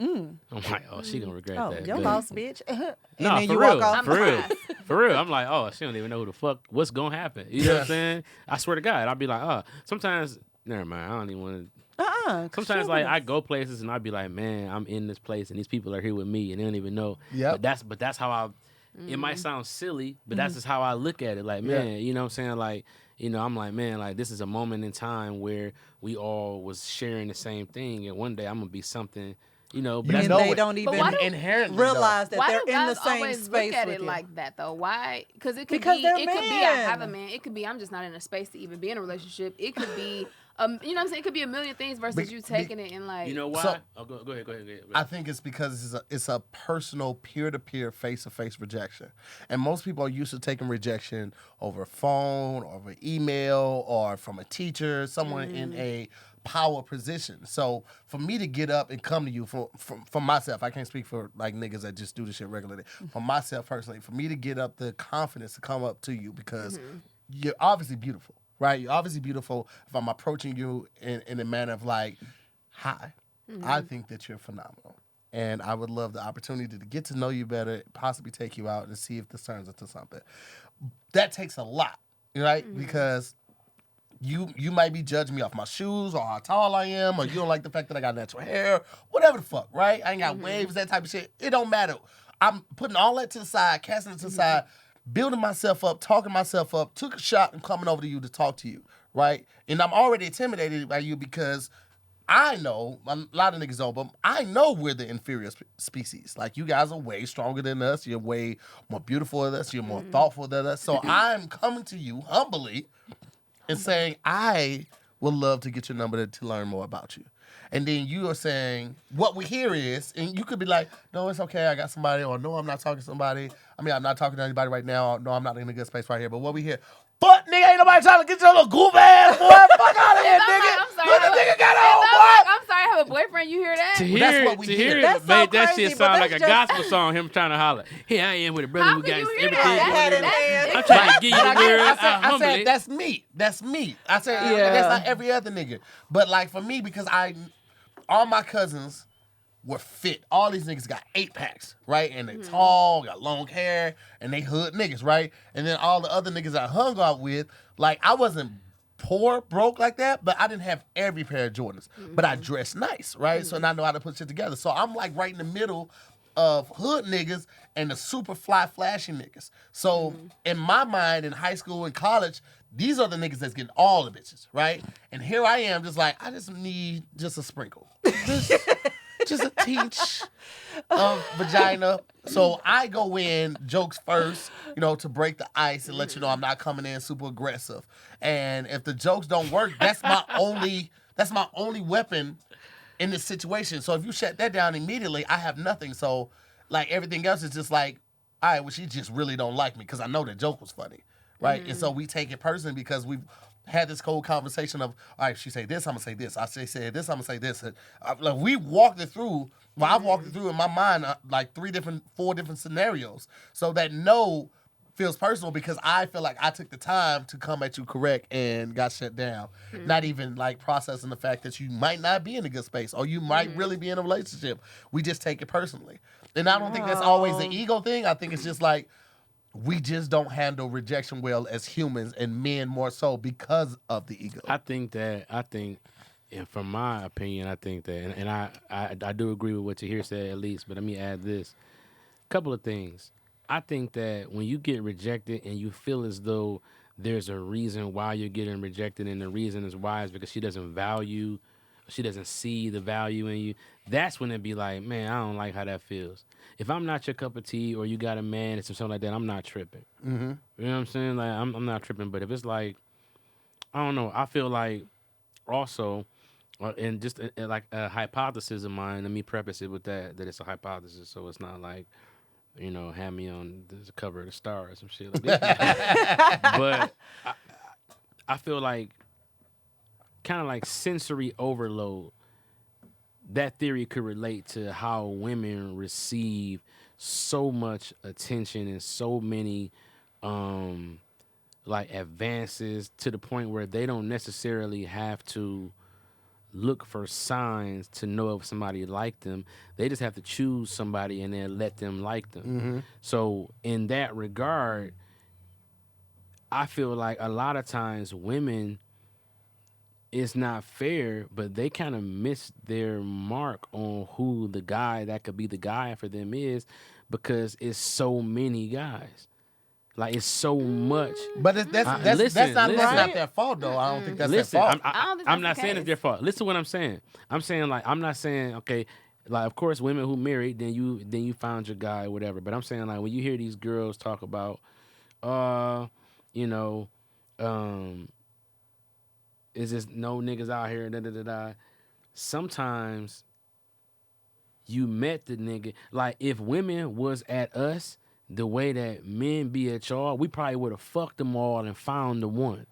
I'm like, oh, she gonna regret that. Your boss, bitch. And no, then for you real, walk off. For real. I'm like, oh, she don't even know who the fuck, what's gonna happen. You know what I'm saying? I swear to God, I'll be like, oh, sometimes, never mind, I don't even want to. Sometimes, like, I go places and I'll be like, man, I'm in this place and these people are here with me and they don't even know. Yeah. But that's how I. It might sound silly, but that's just how I look at it. Like, man, you know what I'm saying? Like, I'm like, man, like, this is a moment in time where we all was sharing the same thing, and one day I'm gonna be something. But they don't even inherently realize that they're in the same always space look at with it you. like that though? Why? Because it could be I have a man. It could be I'm just not in a space to even be in a relationship. It could be you know what I'm saying? It could be a million things versus you taking it and like. You know why? So, go ahead. I think it's because it's a personal, peer-to-peer, face-to-face rejection. And most people are used to taking rejection over phone, or over email, or from a teacher, someone in a power position. So for me to get up and come to you for myself, I can't speak for like niggas that just do this shit regularly. For myself personally, for me to get up the confidence to come up to you because you're obviously beautiful. Right, you're obviously beautiful. If I'm approaching you in a manner of like, hi, I think that you're phenomenal. And I would love the opportunity to get to know you better, possibly take you out and see if this turns into something. That takes a lot, right? Because you might be judging me off my shoes or how tall I am, or you don't like the fact that I got natural hair, whatever the fuck, right? I ain't got waves, that type of shit. It don't matter. I'm putting all that to the side, casting it to the side, building myself up, talking myself up, took a shot and coming over to you to talk to you, right? And I'm already intimidated by you because I know, a lot of niggas don't, but I know we're the inferior species. Like, you guys are way stronger than us. You're way more beautiful than us. You're more thoughtful than us. So I'm coming to you humbly and saying, I would love to get your number to learn more about you. And then you are saying, what we hear is, and you could be like, no, it's okay, I got somebody, or no, I'm not talking to somebody. I mean, I'm not talking to anybody right now. Or, no, I'm not in a good space right here. But what we hear, fuck, nigga, ain't nobody trying to get your little goof ass, boy. Fuck out of here, nigga. I'm sorry. Look, the nigga got on, boy. I'm sorry, I have a boyfriend. You hear that? To Well, hear, that's what we to hear. hear That's it so made that crazy, shit but sound like that's a just- gospel song. Him trying to holler, "Here I am with a brother How who could got you hear everything that? going on." That- I'm trying to give you But the word I said, humbly. that's me. That's me. I said, Yeah. that's not every other nigga. But like for me, because all my cousins were fit. All these niggas got 8-packs, right? And they tall, got long hair, and they hood niggas, right? And then all the other niggas I hung out with, like I wasn't poor, broke like that, but I didn't have every pair of Jordans. But I dressed nice, right? So and I know how to put shit together. So I'm like right in the middle of hood niggas and the super fly, flashy niggas. So in my mind, in high school and college, these are the niggas that's getting all the bitches, right? And here I am, just like, I just need just a sprinkle. Just a teach of vagina. So I go in jokes first, to break the ice and let you know I'm not coming in super aggressive. And if the jokes don't work, that's my only weapon in this situation. So if you shut that down immediately, I have nothing. So like everything else is just like, all right, well, she just really don't like me because I know the joke was funny, right? And so we take it personally because we've had this cold conversation of, all right, she say this, I'm gonna say this. I say this, I'm gonna say this. And, like we walked it through. Well, I've walked it through in my mind like 4 different scenarios, so that no feels personal because I feel like I took the time to come at you correct and got shut down. Not even like processing the fact that you might not be in a good space or you might really be in a relationship. We just take it personally, and I don't think that's always an ego thing. I think it's just like, we just don't handle rejection well as humans, and men more so because of the ego. I think, and from my opinion, I think that, and I do agree with what you here said at least, but let me add this. Couple of things. I think that when you get rejected and you feel as though there's a reason why you're getting rejected, and the reason is why is because she doesn't see the value in you, that's when it be like, man, I don't like how that feels. If I'm not your cup of tea or you got a man or something like that, I'm not tripping. Mm-hmm. You know what I'm saying? Like, I'm not tripping. But if it's like, I don't know, I feel like also, and just like a hypothesis of mine, let me preface it with that it's a hypothesis, so it's not like, have me on the cover of the Star or some shit like that. But I feel like kind of like sensory overload. That theory could relate to how women receive so much attention and so many like advances to the point where they don't necessarily have to look for signs to know if somebody like them. They just have to choose somebody and then let them like them. Mm-hmm. So in that regard, I feel like a lot of times women, it's not fair, but they kind of miss their mark on who the guy that could be the guy for them is, because it's so many guys. Like, it's so much. But that's not their fault, though. I don't think that's their fault. I'm not saying it's their fault. Listen to what I'm saying. I'm saying, like, I'm not saying, okay, like, of course, women who married, then you found your guy or whatever. But I'm saying, like, when you hear these girls talk about, is just no niggas out here, da-da-da-da. Sometimes you met the nigga. Like, if women was at us the way that men be at y'all, we probably would have fucked them all and found the one.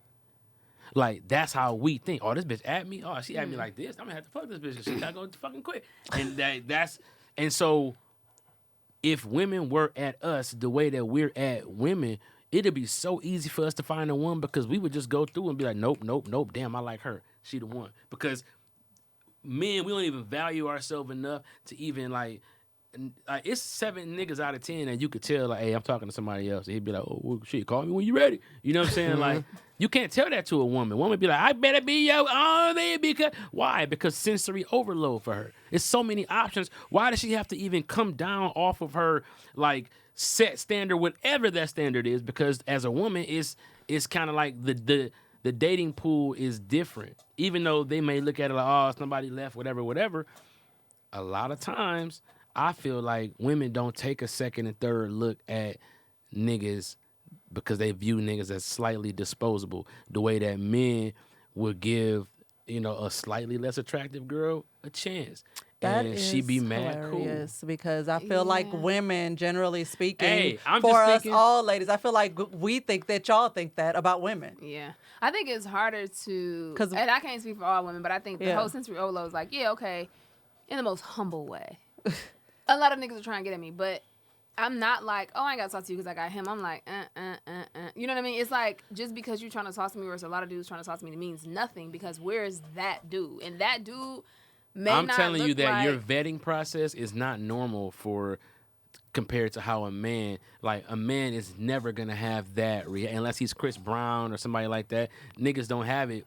Like, that's how we think. Oh, this bitch at me? Oh, she at me like this? I'm gonna have to fuck this bitch. She gotta go fucking quick. And so if women were at us the way that we're at women, it'd be so easy for us to find the one, because we would just go through and be like, nope, damn, I like her. She the one. Because men, we don't even value ourselves enough to even like it's 7 niggas out of 10 that you could tell like, hey, I'm talking to somebody else. And he'd be like, oh well, shit, call me when you ready. You know what I'm saying? Like, you can't tell that to a woman. Woman be like, I better be your baby. Why? Because sensory overload for her. It's so many options. Why does she have to even come down off of her like set standard, whatever that standard is? Because as a woman, it's kind of like the dating pool is different. Even though they may look at it like, oh, somebody left, whatever. A lot of times, I feel like women don't take a second and third look at niggas because they view niggas as slightly disposable. The way that men would give, a slightly less attractive girl a chance. That and is she be mad hilarious cool. because I feel like women, generally speaking, Hey, I'm for just us thinking, all ladies, I feel like we think that y'all think that about women. Yeah. I think it's harder to, and I can't speak for all women, but I think the whole sensory overload is like, yeah, okay, in the most humble way. A lot of niggas are trying to get at me, but I'm not like, oh, I ain't got to talk to you because I got him. I'm like, You know what I mean? It's like, just because you're trying to talk to me or a lot of dudes trying to talk to me, it means nothing because where is that dude? And that dude may I'm not telling you look that like, your vetting process is not normal compared to how a man is never going to have that unless he's Chris Brown or somebody like that. Niggas don't have it.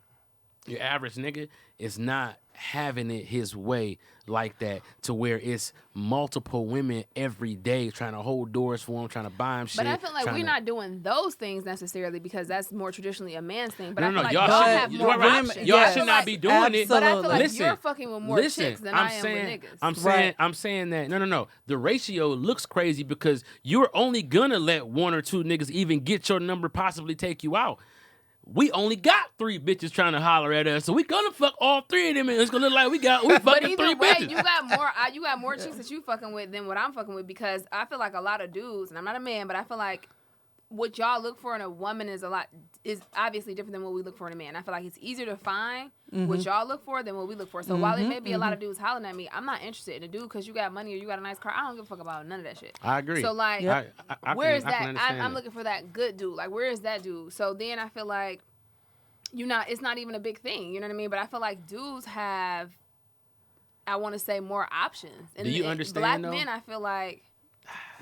Your average nigga is not having it his way like that to where it's multiple women every day trying to hold doors for him, trying to buy him shit. But I feel like we're not doing those things necessarily because that's more traditionally a man's thing. But No, I feel like y'all y'all should- have more right. options. Y'all I should feel not like- be doing it. But I feel like Listen, you're fucking with more chicks than I am with niggas. I'm saying that no. The ratio looks crazy because you're only gonna let 1 or 2 niggas even get your number, possibly take you out. We only got 3 bitches trying to holler at us, so we gonna fuck all 3 of them, and it's gonna look like we But fucking either 3 way, bitches. you got more chicks that you fucking with than what I'm fucking with because I feel like a lot of dudes, and I'm not a man, but I feel like what y'all look for in a woman is obviously different than what we look for in a man. I feel like it's easier to find what y'all look for than what we look for. So while it may be a lot of dudes hollering at me, I'm not interested in a dude because you got money or you got a nice car. I don't give a fuck about none of that shit. I agree. So like, I where is can that? understand I'm that. looking for that good dude. Like, where is that dude? So then I feel like it's not even a big thing. You know what I mean? But I feel like dudes have, I want to say, more options. And Do you understand, black though? men, I feel like.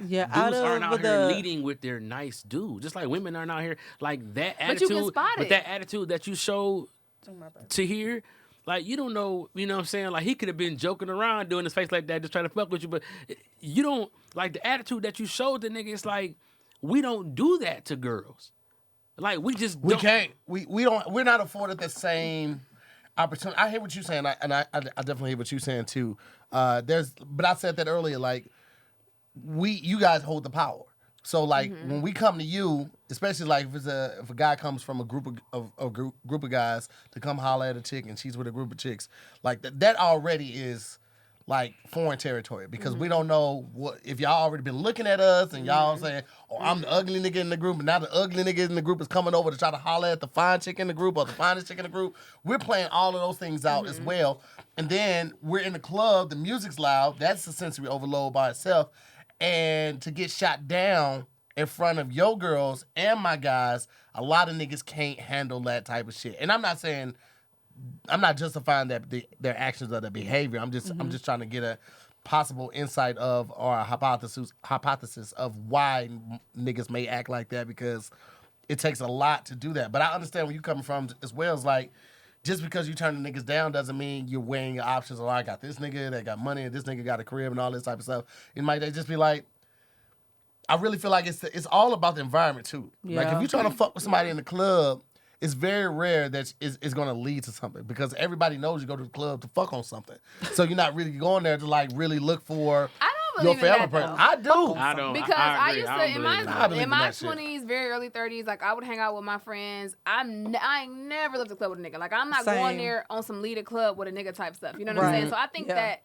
Yeah, Dudes aren't out here leading with their nice dude. Just like women aren't out here like that attitude. But you can spot with it. that attitude that you showed to here. Like, you don't know, you know what I'm saying? Like, he could have been joking around doing his face like that, just trying to fuck with you. But you don't, like, the attitude that you showed the nigga, it's like, we don't do that to girls. Like, we just We can't. We're not afforded the same opportunity. I hear what you're saying, and I definitely hear what you're saying too. But I said that earlier. Like, you guys hold the power. So like when we come to you, especially like if a guy comes from a group of guys to come holler at a chick and she's with a group of chicks, like that already is like foreign territory because we don't know what if y'all already been looking at us and y'all saying, "Oh, I'm the ugly nigga in the group," and now the ugly nigga in the group is coming over to try to holler at the fine chick in the group or the finest chick in the group. We're playing all of those things out as well, and then we're in the club. The music's loud. That's a sensory overload by itself, and to get shot down in front of your girls and my guys, a lot of niggas can't handle that type of shit. And I'm not saying. I'm not justifying their actions or their behavior. I'm just trying to get a possible insight of or a hypothesis of why niggas may act like that because it takes a lot to do that. But I understand where you're coming from as well. It's like just because you turn the niggas down doesn't mean you're weighing your options. Oh, I got this nigga that got money and this nigga got a crib and all this type of stuff. It might just be like, I really feel like it's all about the environment too. Yeah. Like if you're trying to fuck with somebody in the club, it's very rare that it's going to lead to something because everybody knows you go to the club to fuck on something. So you're not really going there to like really look for your family person. I do. I don't. Because I I agree. used I to don't in believe my that. in my 20s, very early 30s, like I would hang out with my friends. I ain't never left the club with a nigga. Like I'm not going Same. there on some lead a club with a nigga type stuff. You know what I'm saying? So I think that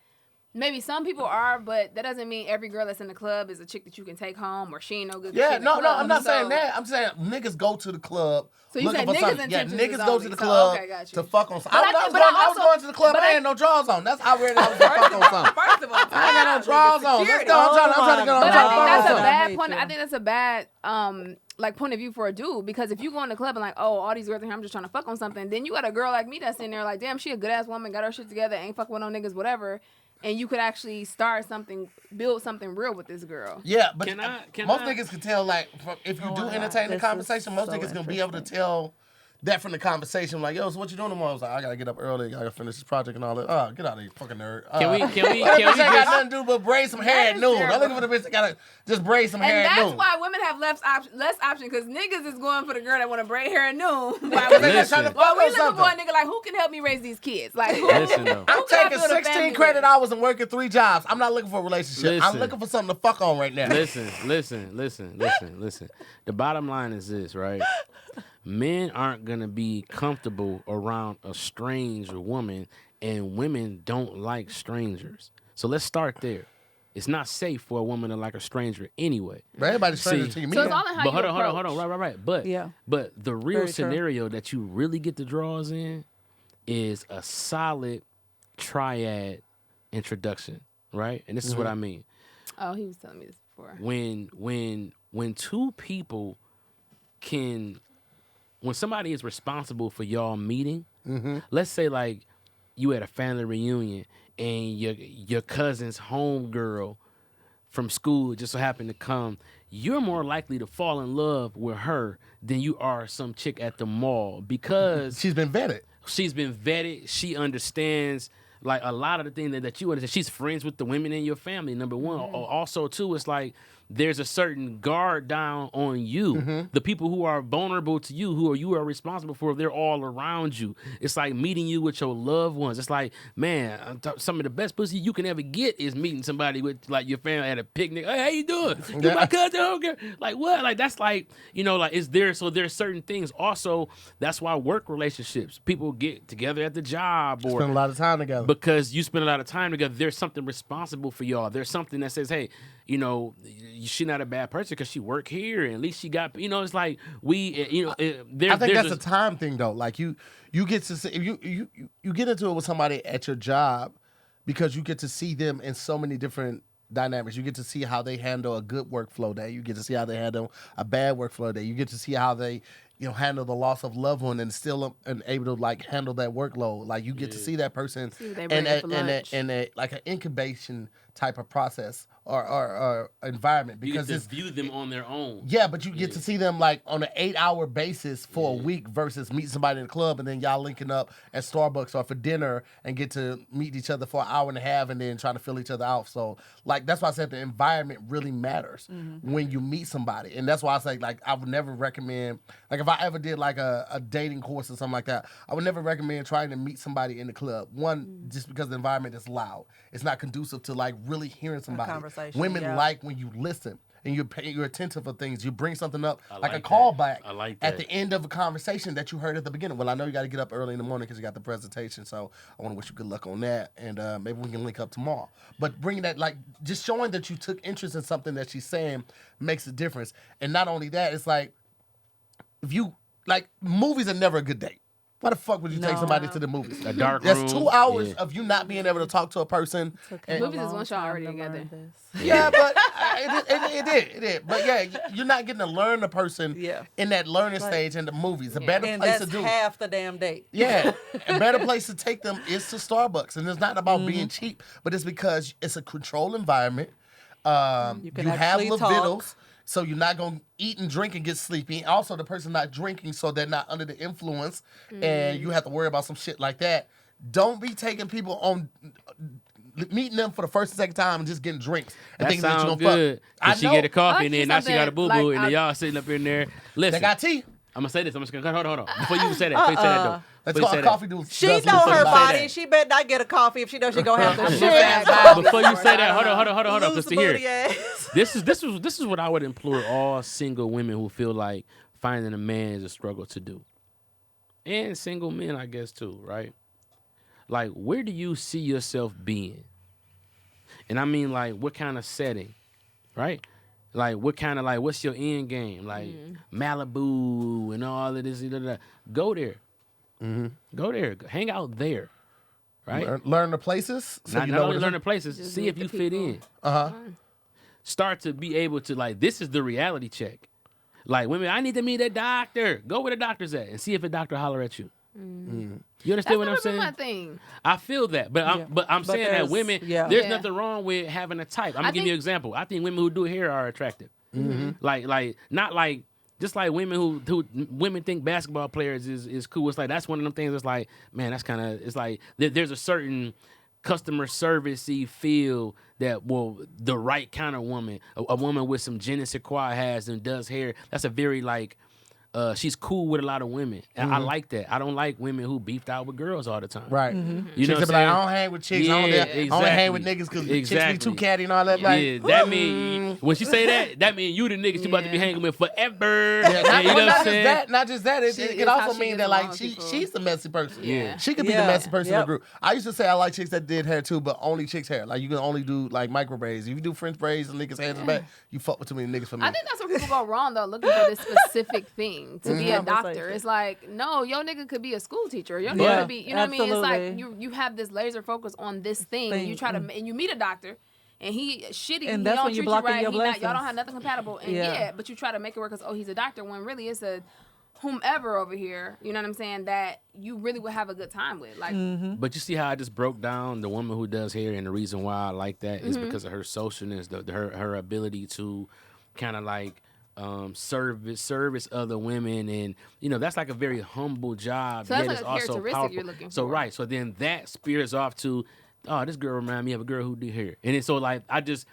Maybe some people are, but that doesn't mean every girl that's in the club is a chick that you can take home or she ain't no good. Yeah, in the no, club. I'm not saying that. I'm saying niggas go to the club. So you looking said for niggas' something. Yeah, intentions niggas is go only. to the So, club okay, got you. to fuck on something. But I was going to the club. I ain't no drawers on. That's how weird I was to fuck on something. First of all, I ain't got no drawers on. Let's go. I'm trying to get on. But I'm trying to fuck I think on that's a something. bad point. I think that's a bad like point of view for a dude, because if you go in the club and like, oh, all these girls in here, I'm just trying to fuck on something, then you got a girl like me that's in there like, damn, she a good ass woman, got her shit together, ain't fucking with no niggas, whatever. And you could actually start something, build something real with this girl. Yeah, but most I- niggas can tell, like, if you do entertain the conversation, most niggas gonna be able to tell that from the conversation. Like, yo, so what you doing tomorrow? I was like, I gotta get up early, I gotta finish this project and all that. Oh, get out of here, fucking nerd. Can we That bitch ain't got just nothing to do but braid some hair at is noon. I'm terrible. looking for the bitch that gotta just braid some hair And at that's noon. why women have less option, because niggas is going for the girl that want to braid hair at noon. Because they just trying to Listen. Well, fuck we on looking for a something. nigga like, who can help me raise these kids? Like, who? Listen, though. I'm who can I taking build a 16 family credit with? hours and working 3 jobs. I'm not looking for a relationship. I'm Listen. looking for something to fuck on right now. listen. The bottom line is this, right? Men aren't gonna be comfortable around a strange woman, and women don't like strangers. So let's start there. It's not safe for a woman to like a stranger anyway. But everybody's stranger See, till you meet So it's them. all in how But you hold on. approach. Right. But Yeah. but the real Very true. scenario that you really get the draws in is a solid triad introduction, right? And this is what I mean. Oh, he was telling me this before. When two people when somebody is responsible for y'all meeting, let's say like you at a family reunion and your cousin's homegirl from school just so happened to come, you're more likely to fall in love with her than you are some chick at the mall, because She's been vetted. she's been vetted. She understands like a lot of the things that you understand. She's friends with the women in your family, number one. Also, too, it's like there's a certain guard down on you. The people who are vulnerable to you, who you are responsible for, they're all around you. It's like meeting you with your loved ones. It's like, man, some of the best pussy you can ever get is meeting somebody with like your family at a picnic. Hey, how you doing? You my cousin, okay? Like what? Like that's like, like it's there. So there's certain things. Also, that's why work relationships, people get together at the job or Spend a lot of time together. because you spend a lot of time together. There's something responsible for y'all. There's something that says, hey, she not a bad person because she work here, and at least she got, it's like we, I think that's a time thing though. Like you get to see, you get into it with somebody at your job because you get to see them in so many different dynamics. You get to see how they handle a good workflow day. You get to see how they handle a bad workflow day. You get to see how they handle the loss of loved one and still able to like handle that workload. Like you get to see that person See what they bring in for lunch. in a like an incubation type of process or environment, you because get to it's view them on their own. yeah, but you get to see them like on an 8-hour basis for a week versus meeting somebody in the club and then y'all linking up at Starbucks or for dinner and get to meet each other for an hour and a half and then trying to fill each other out. So like that's why I said the environment really matters when you meet somebody. And that's why I say like I would never recommend, like if I ever did like a dating course or something like that, I would never recommend trying to meet somebody in the club. One, just because the environment is loud. It's not conducive to like really hearing somebody. conversation, Women yeah. like when you listen and you're attentive of things. You bring something up like a like callback that. I like at that. the end of a conversation that you heard at the beginning. Well, I know you got to get up early in the morning because you got the presentation, so I want to wish you good luck on that, and maybe we can link up tomorrow. But bringing that, like, just showing that you took interest in something that she's saying makes a difference. And not only that, it's like, if you, like, movies are never a good date. Why the fuck would you take No. somebody to the movies? A dark That's room. 2 hours Yeah. of you not being able to talk to a person. Okay, Movies a is long once y'all time already to together. learn this. Yeah, but it did. But yeah, you're not getting to learn the person Yeah. in that learning stage in the movies. A better And place that's to do. half the damn date. Yeah, a better place to take them is to Starbucks, and it's not about being cheap, but it's because it's a controlled environment. You can have actually talk. libidos, so you're not gonna eat and drink and get sleepy. Also, the person not drinking, so they're not under the influence, and you have to worry about some shit like that. Don't be taking people on. Meeting them for the first and second time and just getting drinks and That thinking that sounds you're gonna good. fuck. I She know. get a coffee I and then think now she got a boo boo, something and then like y'all sitting up in there. They Listen, got tea. I'm gonna say this. I'm just gonna hold on. Before you say that, Let's before go. you say A that. coffee do. She does know look her like body. that. She better not get a coffee if she knows she gonna have the shit. Before you say that, hold on, Loose because to hear booty ass. this is what I would implore all single women who feel like finding a man is a struggle to do, and single men, I guess too, right? Like, where do you see yourself being And I mean, like, what kind of setting, right? Like, what kind of, like, what's your end game? Like, Malibu and all of this. Go there. Go there. Hang out there, right? Learn the places. So Not only learn the places, Just see meet if the you fit people. in. Uh-huh. Start to be able to, like, this is the reality check. Like, women, I need to meet a doctor. Go where the doctor's at and see if a doctor holler at you. You understand what I'm That's saying? never been my thing. I feel that, but I'm saying that there's- women, yeah. there's Yeah. nothing wrong with having a type. I'm I gonna give you an think- example. I think women who do hair are attractive. Like not like just like women who women think basketball players is cool. It's like that's one of them things. That's like, man, that's kind of, it's like there's a certain customer servicey feel that, well, the right kind of woman, a woman with some je ne sais quoi has and does hair. That's a very like. She's cool with a lot of women. And I like that. I don't like women who beefed out with girls all the time. Right. You know Chicks what I'm be like, saying? I don't hang with chicks. Yeah, I don't hang with exactly. niggas because chicks be Exactly. too catty and all that. Yeah, Like, that mean when she say that mean you the niggas she about to be Yeah. hanging with forever. yeah, not, you know well, what I'm not saying? just that. Not just that. It It's could how also she mean gets that along like with people. she's the messy person. Yeah. She could be Yeah. the messy person in the Yep. group. I used to say I like chicks that did hair too, but only chicks hair. Like you can only do like micro braids. If you do French braids and niggas hands in the back, you fuck with too many niggas for me. I think that's where people go wrong though, looking for this specific thing to be a doctor. Conversation. It's like, no, your nigga could be a school teacher. Your nigga Yeah, could be, you know what I mean? It's like absolutely. you have this laser focus on this thing, and you try to, and you meet a doctor, and he shitty, And he that's don't when you treat blocking right, your he not, y'all blessings. don't have nothing compatible, and Yeah. but you try to make it work because he's a doctor when really it's a whomever over here, you know what I'm saying, that you really would have a good time with. Like, But you see how I just broke down the woman who does hair, and the reason why I like that is because of her socialness, her ability to kind of like service other women, and you know that's like a very humble job. So that's yet like it's a also characteristic powerful. you're looking So for. right, so then that spears off to, oh, this girl remind me of a girl who do hair, and then so like I just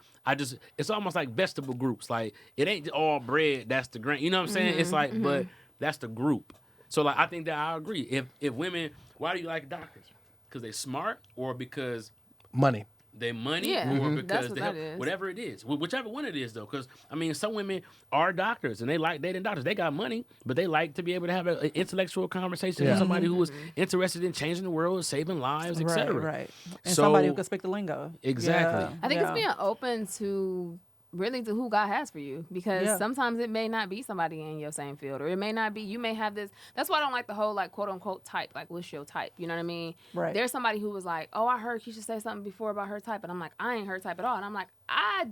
it's almost like vegetable groups. Like it ain't all bread. That's the grain. You know what I'm saying? It's like, but that's the group. So like I think that I agree. If women, why do you like doctors? Because they smart or because Money. they money Yeah, or mhm. because That's what they that help, is. whatever it is, whichever one it is though. Because I mean, some women are doctors and they like dating doctors. They got money, but they like to be able to have an intellectual conversation with somebody who is interested in changing the world, saving lives, Right, etc. right. And So- somebody who can speak the lingo. Exactly. Yeah, I think yeah. it's being open to really to who God has for you, because Yeah. sometimes it may not be somebody in your same field, or it may not be, you may have this. That's why I don't like the whole like quote unquote type, like what's your type, you know what I mean? Right. There's somebody who was like, oh, I heard Keisha say something before about her type, and I'm like, I ain't her type at all, and I'm like, I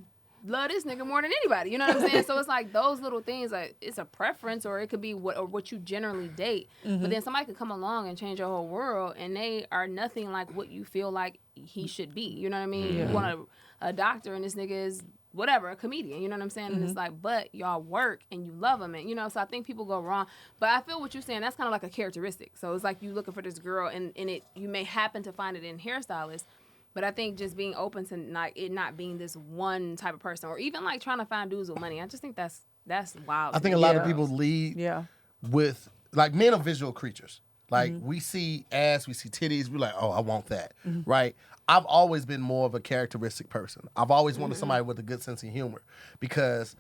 love this nigga more than anybody, you know what I'm saying? So it's like those little things, like it's a preference, or it could be what you generally date, but then somebody could come along and change your whole world, and they are nothing like what you feel like he should be, you know what I mean? Yeah. You want a doctor, and this nigga is whatever, a comedian, you know what I'm saying? And it's like, but y'all work and you love him, and you know, so I think people go wrong. But I feel what you're saying, that's kind of like a characteristic. So it's like you looking for this girl, and it you may happen to find it in hairstylists, but I think just being open to not being this one type of person, or even like trying to find dudes with money. I just think that's wild. I to think a me. lot of Yeah. people lead Yeah. with like men are visual creatures. Like we see ass, we see titties, we're like, oh, I want that, right? I've always been more of a characteristic person. I've always wanted somebody with a good sense of humor, because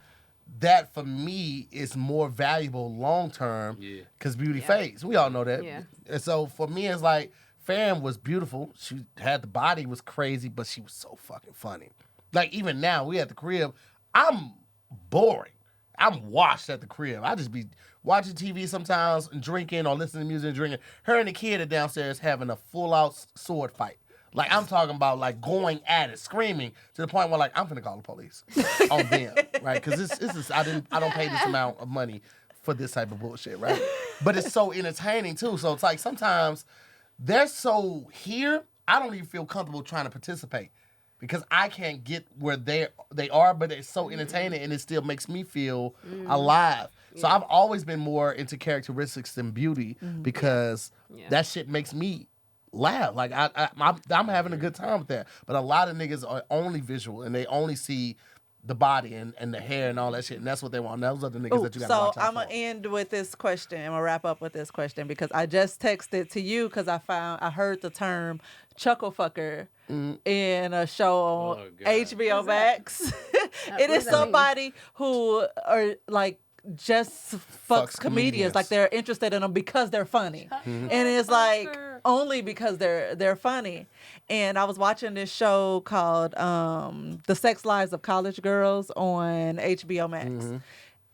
that for me is more valuable long term. Yeah. Because beauty fades. We all know that. Yeah. And so for me, it's like Fam was beautiful. She had the body was crazy, but she was so fucking funny. Like even now, we at the crib, I'm boring. I'm washed at the crib. I just be watching TV sometimes and drinking or listening to music and drinking. Her and the kid are downstairs having a full-out sword fight. Like, I'm talking about, like, going at it, screaming, to the point where, like, I'm finna call the police on them, right? Because this is, I don't pay this amount of money for this type of bullshit, right? But it's so entertaining, too. So it's like, sometimes they're so here, I don't even feel comfortable trying to participate, because I can't get where they are, but it's so entertaining, and it still makes me feel alive. So I've always been more into characteristics than beauty, because that shit makes me laugh. Like I'm having a good time with that. But a lot of niggas are only visual, and they only see the body and the hair and all that shit, and that's what they want. And those are the niggas that you got to So watch out I'm gonna for. end with this question. I'm gonna wrap up with this question, because I just texted to you because I heard the term chuckle fucker in a show on Oh, God. HBO Max. It is what does that mean? somebody who are like just fucks comedians. Like they're interested in them because they're funny. And it's like only because they're funny. And I was watching this show called The Sex Lives of College Girls on HBO Max.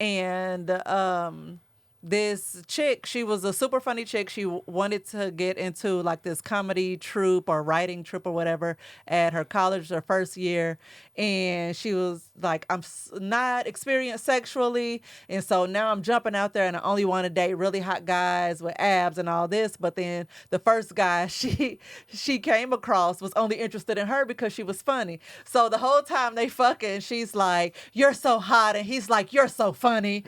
And this chick, she was a super funny chick. She wanted to get into like this comedy troupe or writing troupe or whatever at her college, her first year. And she was like, I'm not experienced sexually. And so now I'm jumping out there and I only want to date really hot guys with abs and all this. But then the first guy she came across was only interested in her because she was funny. So the whole time they fucking, she's like, you're so hot. And he's like, you're so funny.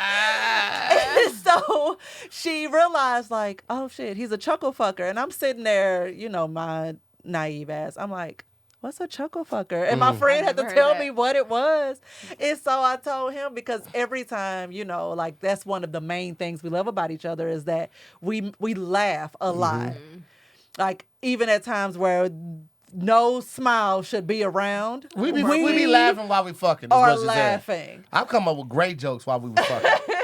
And so she realized, like, oh shit, he's a chuckle fucker. And I'm sitting there, you know, my naive ass. I'm like, what's a chuckle fucker? And my friend had to tell me what it was. And so I told him, because every time, you know, like that's one of the main things we love about each other is that we laugh a lot. Like even at times where no smile should be around. We be laughing while we fucking. Or laughing. I've come up with great jokes while we were fucking.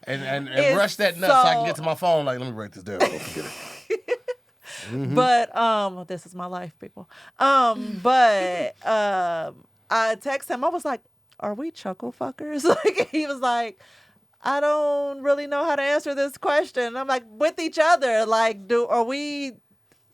and rush that nut so I can get to my phone. Like, let me write this down. Don't forget it. But this is my life, people. But I texted him. I was like, "Are we chuckle fuckers?" Like he was like, "I don't really know how to answer this question." I'm like, "With each other, like, are we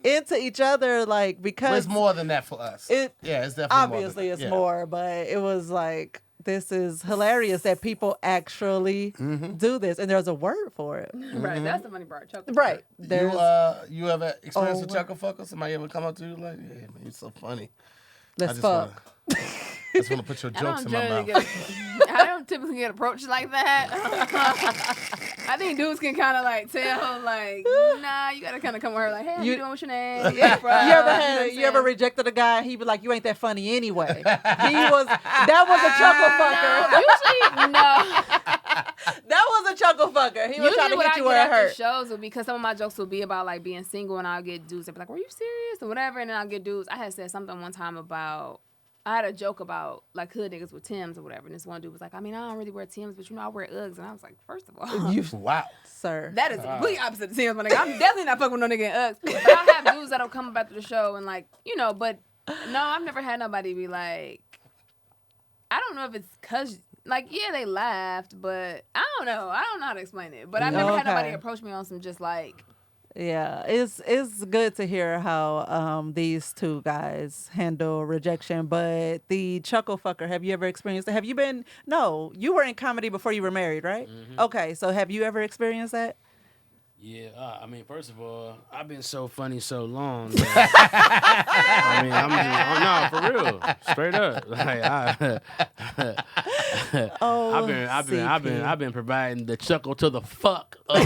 into each other? Like because but it's more than that for us. Yeah, it's definitely obviously more than it's more, but it was like." This is hilarious that people actually do this, and there's a word for it. Right, that's the funny part. Chuckle. Right. You ever experienced a chuckle fucker? Somebody ever come up to you like, "Hey, man, you're so funny." Let's fuck. I just want to put your jokes in my mouth. I don't typically get approached like that. I think dudes can kind of like tell, like, nah, you gotta kind of come with her, like, hey, how you doing? What's your name? Yeah, you ever rejected a guy? He be like, you ain't that funny anyway. That was a chuckle fucker. No, usually no. That was a chuckle fucker. He was usually trying to hit you where it hurt. Shows would be because some of my jokes will be about like being single, and I'll get dudes that be like, were you serious or whatever, and then I'll get dudes. I had said something one time about. I had a joke about like hood niggas with Timbs or whatever, and this one dude was like, I mean, I don't really wear Timbs, but you know, I wear Uggs, and I was like, first of all, wow, sir, that is the complete opposite of Timbs, my nigga. I'm definitely not fucking with no nigga in Uggs. But I'll have dudes that'll come back to the show and like, you know, but no, I've never had nobody be like, I don't know if it's cause like yeah, they laughed, but I don't know how to explain it, but I've never had nobody approach me on some just like. Yeah, it's good to hear how these two guys handle rejection. But the chuckle fucker, have you ever experienced that? Have you been? No, you were in comedy before you were married, right? Okay, so have you ever experienced that? Yeah, I mean, first of all, I've been so funny so long. I mean, I'm just, no, for real, straight up. Like, I've been providing the chuckle to the fuck long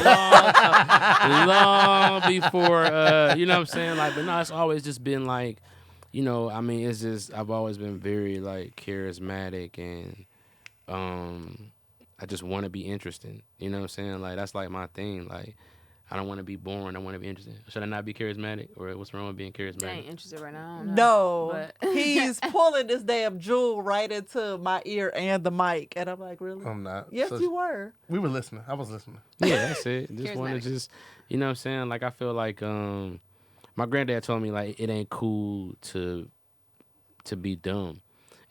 before. You know what I'm saying? Like, but no, it's always just been like, you know, I mean, it's just I've always been very like charismatic and I just want to be interesting. You know what I'm saying? Like that's like my thing. Like. I don't want to be boring. I want to be interesting. Should I not be charismatic? Or what's wrong with being charismatic? I ain't interested right now. No. He's pulling this damn jewel right into my ear and the mic. And I'm like, really? I'm not. Yes, you were. We were listening. I was listening. Yeah, that's it. Just want to you know what I'm saying? Like, I feel like my granddad told me, like, it ain't cool to be dumb.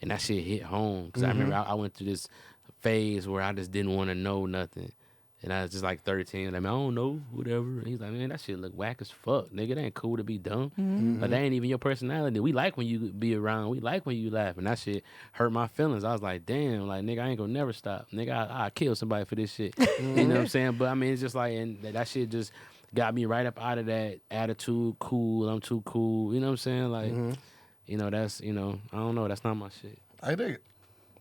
And that shit hit home. Because I remember I went through this phase where I just didn't want to know nothing. And I was just like 13, and I don't know, whatever. And he's like, man, that shit look whack as fuck. Nigga, it ain't cool to be dumb. But that ain't even your personality. We like when you be around. We like when you laugh. And that shit hurt my feelings. I was like, damn, like, nigga, I ain't gonna never stop. Nigga, I kill somebody for this shit. You know what I'm saying? But, I mean, it's just like, and that shit just got me right up out of that attitude, cool, I'm too cool. You know what I'm saying? Like, you know, that's, you know, I don't know. That's not my shit. I dig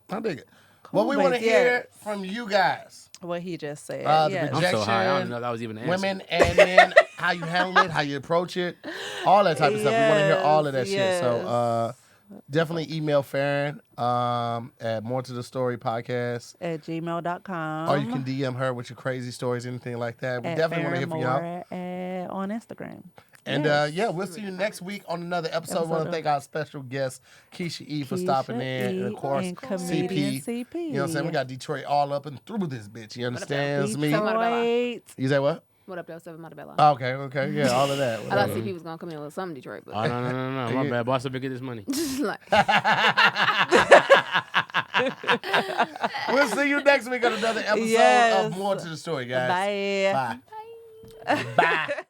it. Cool, well, we want to hear from you guys. What he just said. The rejection, I'm so high. I don't know that was even an answer. Women and men, how you handle it, how you approach it, all that type of stuff. We want to hear all of that shit. So definitely email Farron at More to the Story Podcast at gmail.com. Or you can DM her with your crazy stories, anything like that. We definitely want to hear from y'all. On Instagram. And Yes. yeah, we'll see you next week on another episode. I want to thank our special guest, Keisha E, for stopping in. And of course, comedian CP. You know what I'm saying? We got Detroit all up and through this bitch. You understand me? Detroit. You say what? What up, though? 7 Montebello. Okay. Yeah, all of that. I thought CP was going to come in with something Detroit, but. Oh, no. My bad. Boss, up and get this money. Just like. We'll see you next week on another episode of More to the Story, guys. Bye. Bye. Bye.